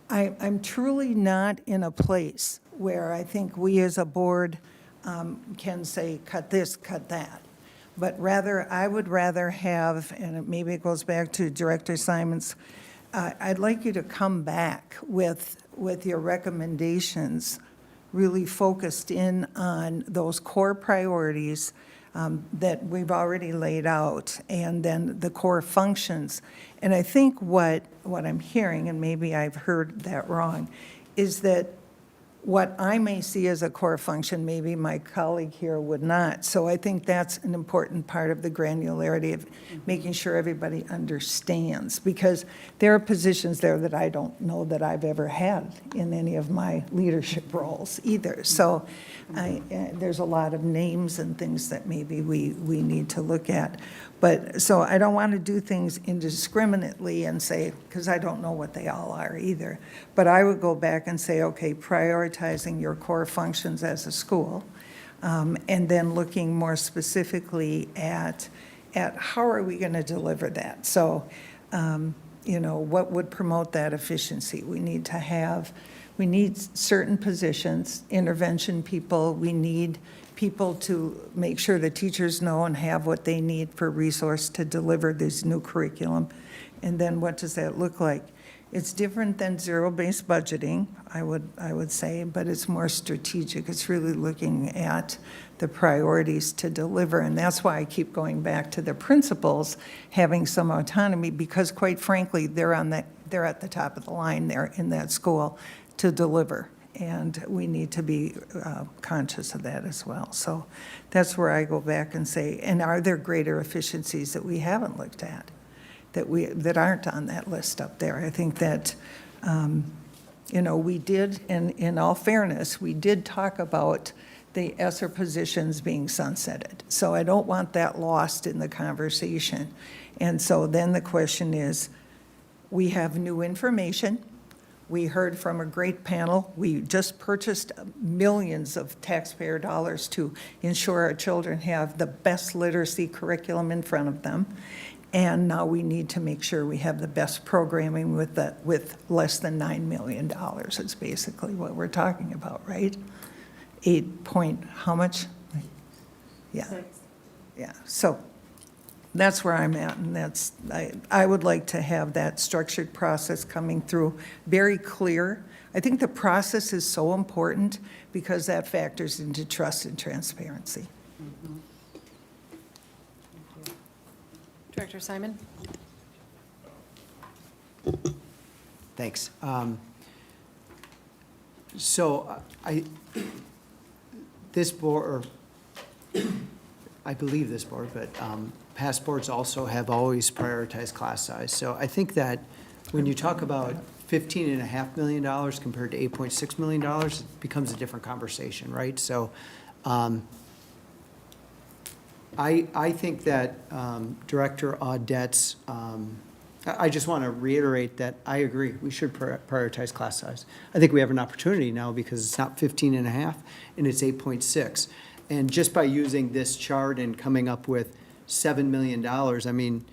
Speaker 10: I'm truly not in a place where I think we as a board can say, cut this, cut that. But rather, I would rather have, and maybe it goes back to Director Simon's, I'd like you to come back with your recommendations really focused in on those core priorities that we've already laid out, and then the core functions. And I think what I'm hearing, and maybe I've heard that wrong, is that what I may see as a core function, maybe my colleague here would not. So I think that's an important part of the granularity of making sure everybody understands, because there are positions there that I don't know that I've ever had in any of my leadership roles either. So there's a lot of names and things that maybe we need to look at. But, so I don't want to do things indiscriminately and say, because I don't know what they all are either. But I would go back and say, okay, prioritizing your core functions as a school, and then looking more specifically at how are we going to deliver that? So, what would promote that efficiency? We need certain positions, intervention people, we need people to make sure the teachers know and have what they need for resource to deliver this new curriculum. And then what does that look like? It's different than zero-based budgeting, I would say, but it's more strategic. It's really looking at the priorities to deliver. And that's why I keep going back to the principals having some autonomy, because quite frankly, they're at the top of the line there in that school to deliver. And we need to be conscious of that as well. So that's where I go back and say, and are there greater efficiencies that we haven't looked at, that aren't on that list up there? I think that, we did, and in all fairness, we did talk about the ESSER positions being sunsetted. So I don't want that lost in the conversation. And so then the question is, we have new information. We heard from a great panel. We just purchased millions of taxpayer dollars to ensure our children have the best literacy curriculum in front of them. And now we need to make sure we have the best programming with less than $9 million. It's basically what we're talking about, right? 8 point, how much? Yeah. Yeah, so that's where I'm at, and I would like to have that structured process coming through very clear. I think the process is so important because that factors into trust and transparency.
Speaker 1: Director Simon?
Speaker 7: Thanks. So this board, or I believe this board, but past boards also have always prioritized class size. So I think that when you talk about $15.5 million compared to $8.6 million, it becomes a different conversation, right? So I think that Director Audette's, I just want to reiterate that I agree, we should prioritize class size. I think we have an opportunity now because it's not 15.5 and it's 8.6. And just by using this chart and coming up with $7 million, I mean,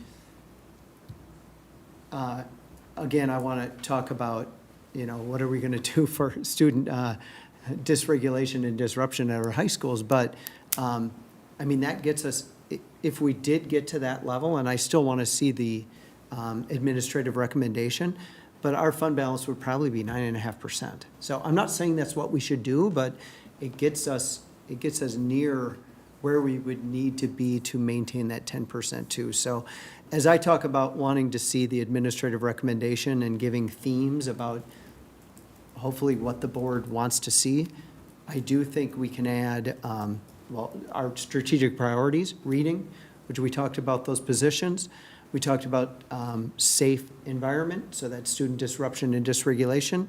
Speaker 7: again, I want to talk about, what are we going to do for student dysregulation and disruption at our high schools? But, I mean, that gets us, if we did get to that level, and I still want to see the administrative recommendation, but our fund balance would probably be 9.5%. So I'm not saying that's what we should do, but it gets us near where we would need to be to maintain that 10% too. So as I talk about wanting to see the administrative recommendation and giving themes about hopefully what the board wants to see, I do think we can add, our strategic priorities, reading, which we talked about those positions. We talked about safe environment, so that's student disruption and dysregulation.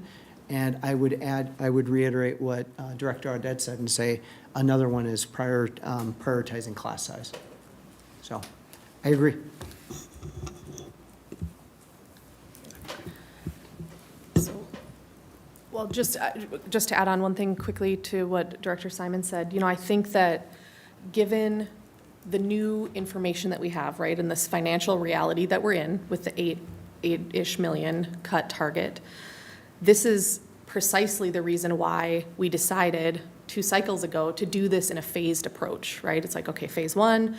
Speaker 7: And I would reiterate what Director Audette said and say another one is prioritizing class size. So I agree.
Speaker 1: Well, just to add on one thing quickly to what Director Simon said, I think that given the new information that we have, right, and this financial reality that we're in with the eight-ish million cut target, this is precisely the reason why we decided 2 cycles ago to do this in a phased approach, right? It's like, okay, phase 1,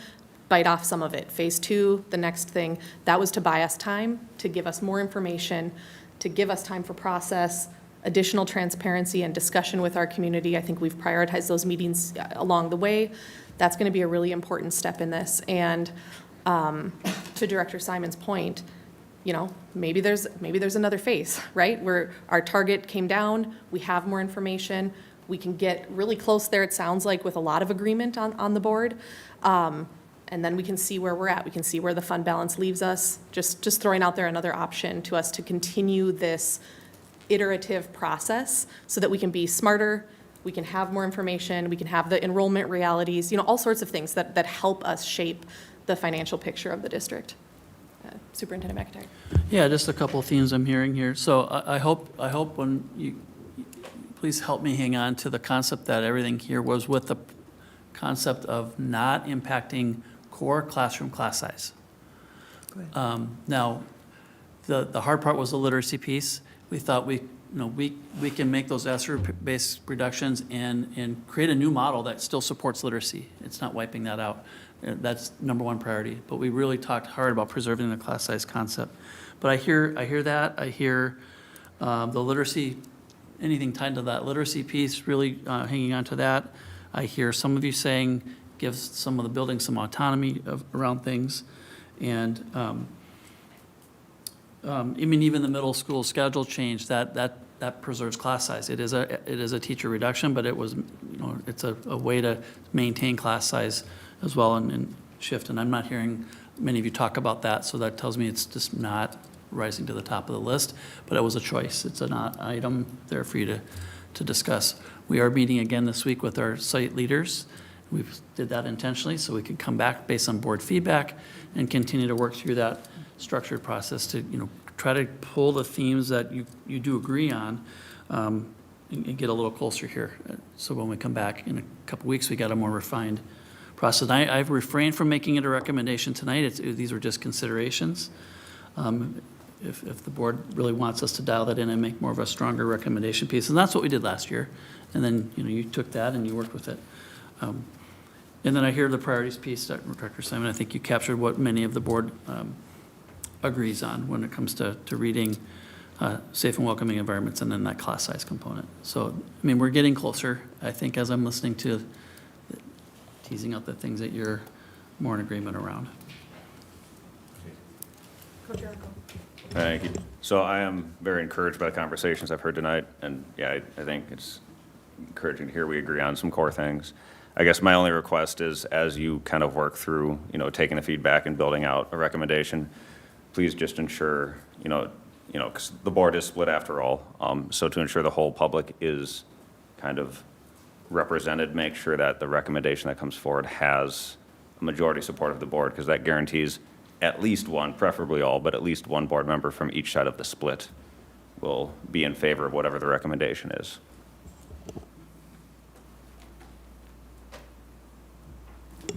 Speaker 1: bite off some of it. Phase 2, the next thing. That was to buy us time, to give us more information, to give us time for process, additional transparency and discussion with our community. I think we've prioritized those meetings along the way. That's going to be a really important step in this. And to Director Simon's point, maybe there's another phase, right? Where our target came down, we have more information, we can get really close there, it sounds like, with a lot of agreement on the board. And then we can see where we're at. We can see where the fund balance leaves us. Just throwing out there another option to us to continue this iterative process so that we can be smarter, we can have more information, we can have the enrollment realities, all sorts of things that help us shape the financial picture of the district. Superintendent McIntyre.
Speaker 4: Yeah, just a couple of themes I'm hearing here. So I hope when you, please help me hang on to the concept that everything here was with the concept of not impacting core classroom class size. Now, the hard part was the literacy piece. We thought we can make those ESSER-based reductions and create a new model that still supports literacy. It's not wiping that out. That's number one priority. But we really talked hard about preserving the class size concept. But I hear that. I hear the literacy, anything tied to that literacy piece, really hanging on to that. I hear some of you saying give some of the buildings some autonomy around things. And even the middle school schedule change, that preserves class size. It is a teacher reduction, but it was, it's a way to maintain class size as well and shift. And I'm not hearing many of you talk about that, so that tells me it's just not rising to the top of the list. But it was a choice. It's an item there for you to discuss. We are meeting again this week with our site leaders. We did that intentionally so we could come back based on board feedback and continue to work through that structured process to try to pull the themes that you do agree on and get a little closer here. So when we come back in a couple weeks, we got a more refined process. I've refrained from making it a recommendation tonight. These were just considerations. If the board really wants us to dial that in and make more of a stronger recommendation piece, and that's what we did last year. And then you took that and you worked with it. And then I hear the priorities piece, Director Simon. I think you captured what many of the board agrees on when it comes to reading, safe and welcoming environments, and then that class size component. So, we're getting closer, I think, as I'm listening to teasing out the things that you're more in agreement around.
Speaker 6: Thank you. So I am very encouraged by the conversations I've heard tonight, and yeah, I think it's encouraging to hear we agree on some core things. I guess my only request is, as you kind of work through, taking the feedback and building out a recommendation, please just ensure, because the board is split after all, so to ensure the whole public is kind of represented, make sure that the recommendation that comes forward has a majority support of the board, because that guarantees at least one, preferably all, but at least one board member from each side of the split will be in favor of whatever the recommendation is.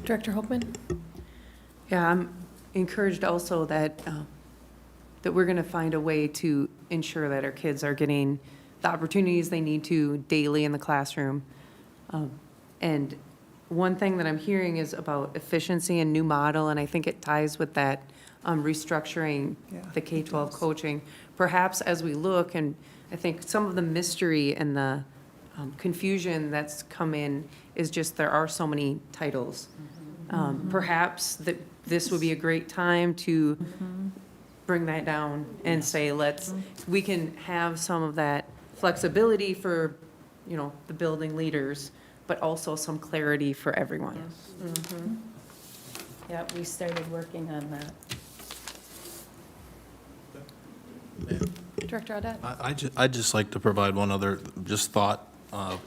Speaker 1: Director Hoekman?
Speaker 9: Yeah, I'm encouraged also that we're going to find a way to ensure that our kids are getting the opportunities they need to daily in the classroom. And one thing that I'm hearing is about efficiency and new model, and I think it ties with that restructuring
Speaker 10: Yeah,
Speaker 9: the K-12 coaching. Perhaps as we look, and I think some of the mystery and the confusion that's come in is just there are so many titles. Perhaps that this would be a great time to bring that down and say, we can have some of that flexibility for, the building leaders, but also some clarity for everyone.
Speaker 2: Yeah, we started working on that.
Speaker 1: Director Audette?
Speaker 11: I'd just like to provide one other, just thought,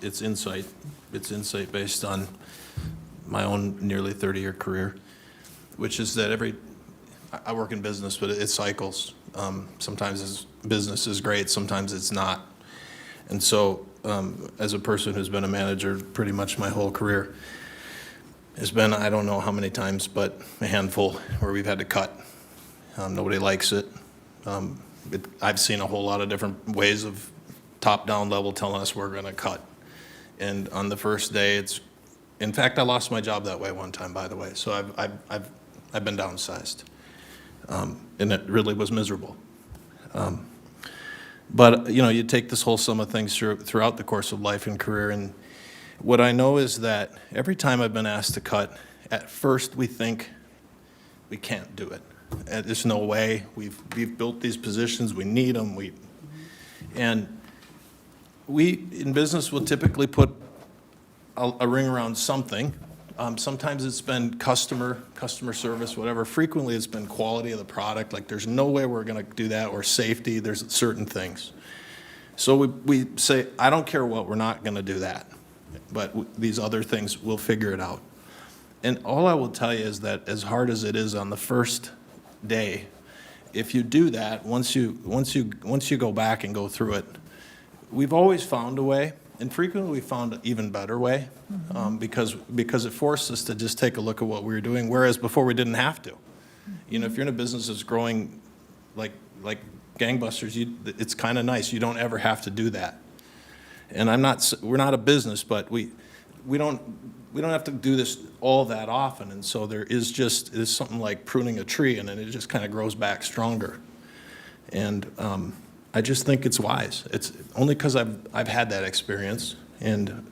Speaker 11: it's insight based on my own nearly 30-year career, which is that I work in business, but it cycles. Sometimes business is great, sometimes it's not. And so, as a person who's been a manager pretty much my whole career, there's been, I don't know how many times, but a handful where we've had to cut. Nobody likes it. I've seen a whole lot of different ways of top-down level telling us we're going to cut. And on the first day, in fact, I lost my job that way one time, by the way. So I've been downsized, and it really was miserable. But you take this whole sum of things throughout the course of life and career, and what I know is that every time I've been asked to cut, at first we think we can't do it. There's no way. We've built these positions. We need them. And we in business will typically put a ring around something. Sometimes it's been customer service, whatever. Frequently it's been quality of the product. Like there's no way we're going to do that, or safety. There's certain things. So we say, I don't care what, we're not going to do that. But these other things, we'll figure it out. And all I will tell you is that as hard as it is on the first day, if you do that, once you go back and go through it, we've always found a way, and frequently we found an even better way, because it forced us to just take a look at what we were doing, whereas before we didn't have to. If you're in a business that's growing like gangbusters, it's kind of nice. You don't ever have to do that. And we're not a business, but we don't have to do this all that often, and so there's something like pruning a tree, and then it just kind of grows back stronger. And I just think it's wise. It's only because I've had that experience, and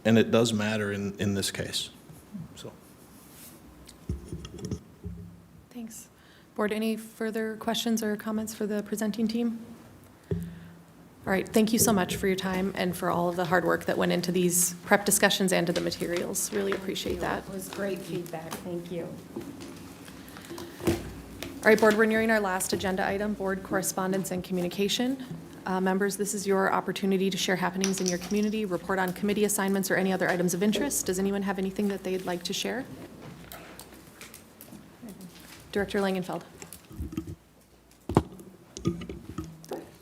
Speaker 11: it does matter in this case. So.
Speaker 1: Thanks. Board, any further questions or comments for the presenting team? All right, thank you so much for your time and for all of the hard work that went into these prep discussions and to the materials. Really appreciate that.
Speaker 2: It was great feedback. Thank you.
Speaker 1: All right, Board, we're nearing our last agenda item, Board Correspondence and Communication. Members, this is your opportunity to share happenings in your community, report on committee assignments or any other items of interest. Does anyone have anything that they'd like to share? Director Langenfeld.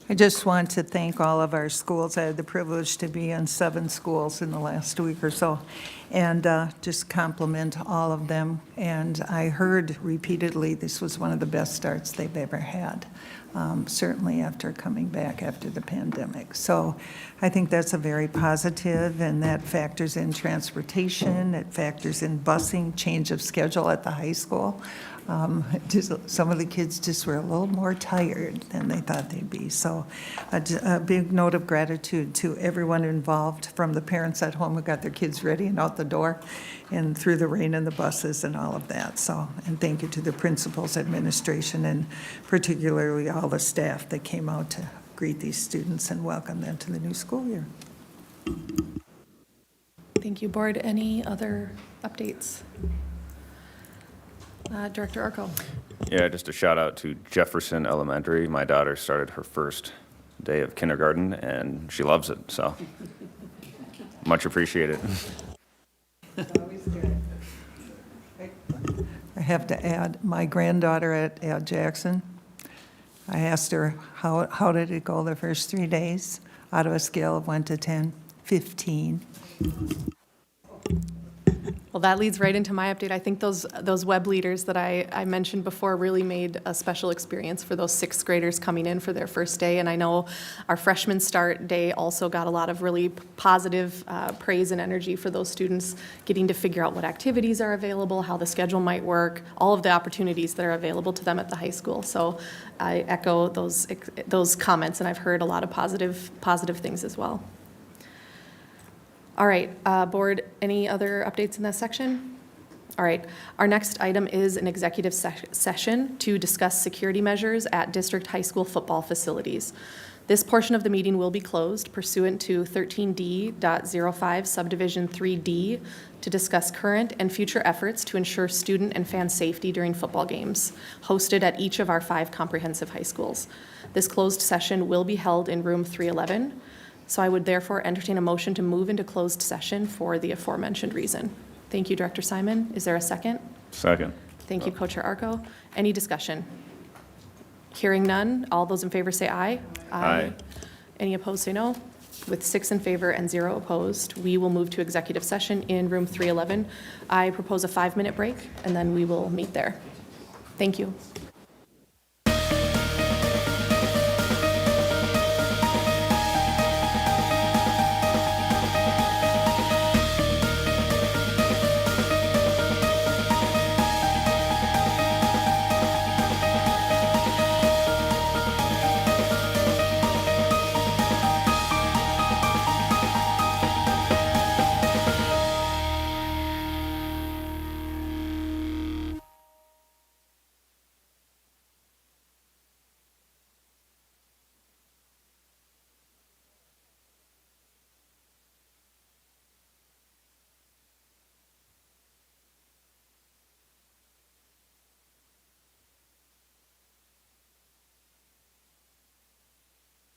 Speaker 10: I just want to thank all of our schools. I had the privilege to be in 7 schools in the last week or so, and just compliment all of them. And I heard repeatedly this was one of the best starts they've ever had, certainly after coming back after the pandemic. So I think that's a very positive, and that factors in transportation, it factors in busing, change of schedule at the high school. Some of the kids just were a little more tired than they thought they'd be. So a big note of gratitude to everyone involved, from the parents at home who got their kids ready and out the door, and through the rain and the buses and all of that. So, and thank you to the principals, administration, and particularly all the staff that came out to greet these students and welcome them to the new school year.
Speaker 1: Thank you, Board. Any other updates? Director Arco.
Speaker 6: Yeah, just a shout out to Jefferson Elementary. My daughter started her first day of kindergarten, and she loves it, so much appreciated.
Speaker 10: I have to add, my granddaughter at Jackson, I asked her, how did it go the first 3 days? Out of a scale of 1 to 10, 15.
Speaker 1: Well, that leads right into my update. I think those web leaders that I mentioned before really made a special experience for those sixth graders coming in for their first day. And I know our freshman start day also got a lot of really positive praise and energy for those students getting to figure out what activities are available, how the schedule might work, all of the opportunities that are available to them at the high school. So I echo those comments, and I've heard a lot of positive things as well. All right, board, any other updates in this section? All right, our next item is an executive session to discuss security measures at district high school football facilities. This portion of the meeting will be closed pursuant to 13D.05 subdivision 3D to discuss current and future efforts to ensure student and fan safety during football games hosted at each of our 5 comprehensive high schools. This closed session will be held in room 311. So I would therefore entertain a motion to move into closed session for the aforementioned reason. Thank you, Director Simon. Is there a second?
Speaker 6: Second.
Speaker 1: Thank you, Co-Chair Arco. Any discussion? Hearing none, all those in favor say aye.
Speaker 6: Aye.
Speaker 1: Any opposed say no. With 6 in favor and 0 opposed, we will move to executive session in room 311. I propose a 5-minute break, and then we will meet there. Thank you.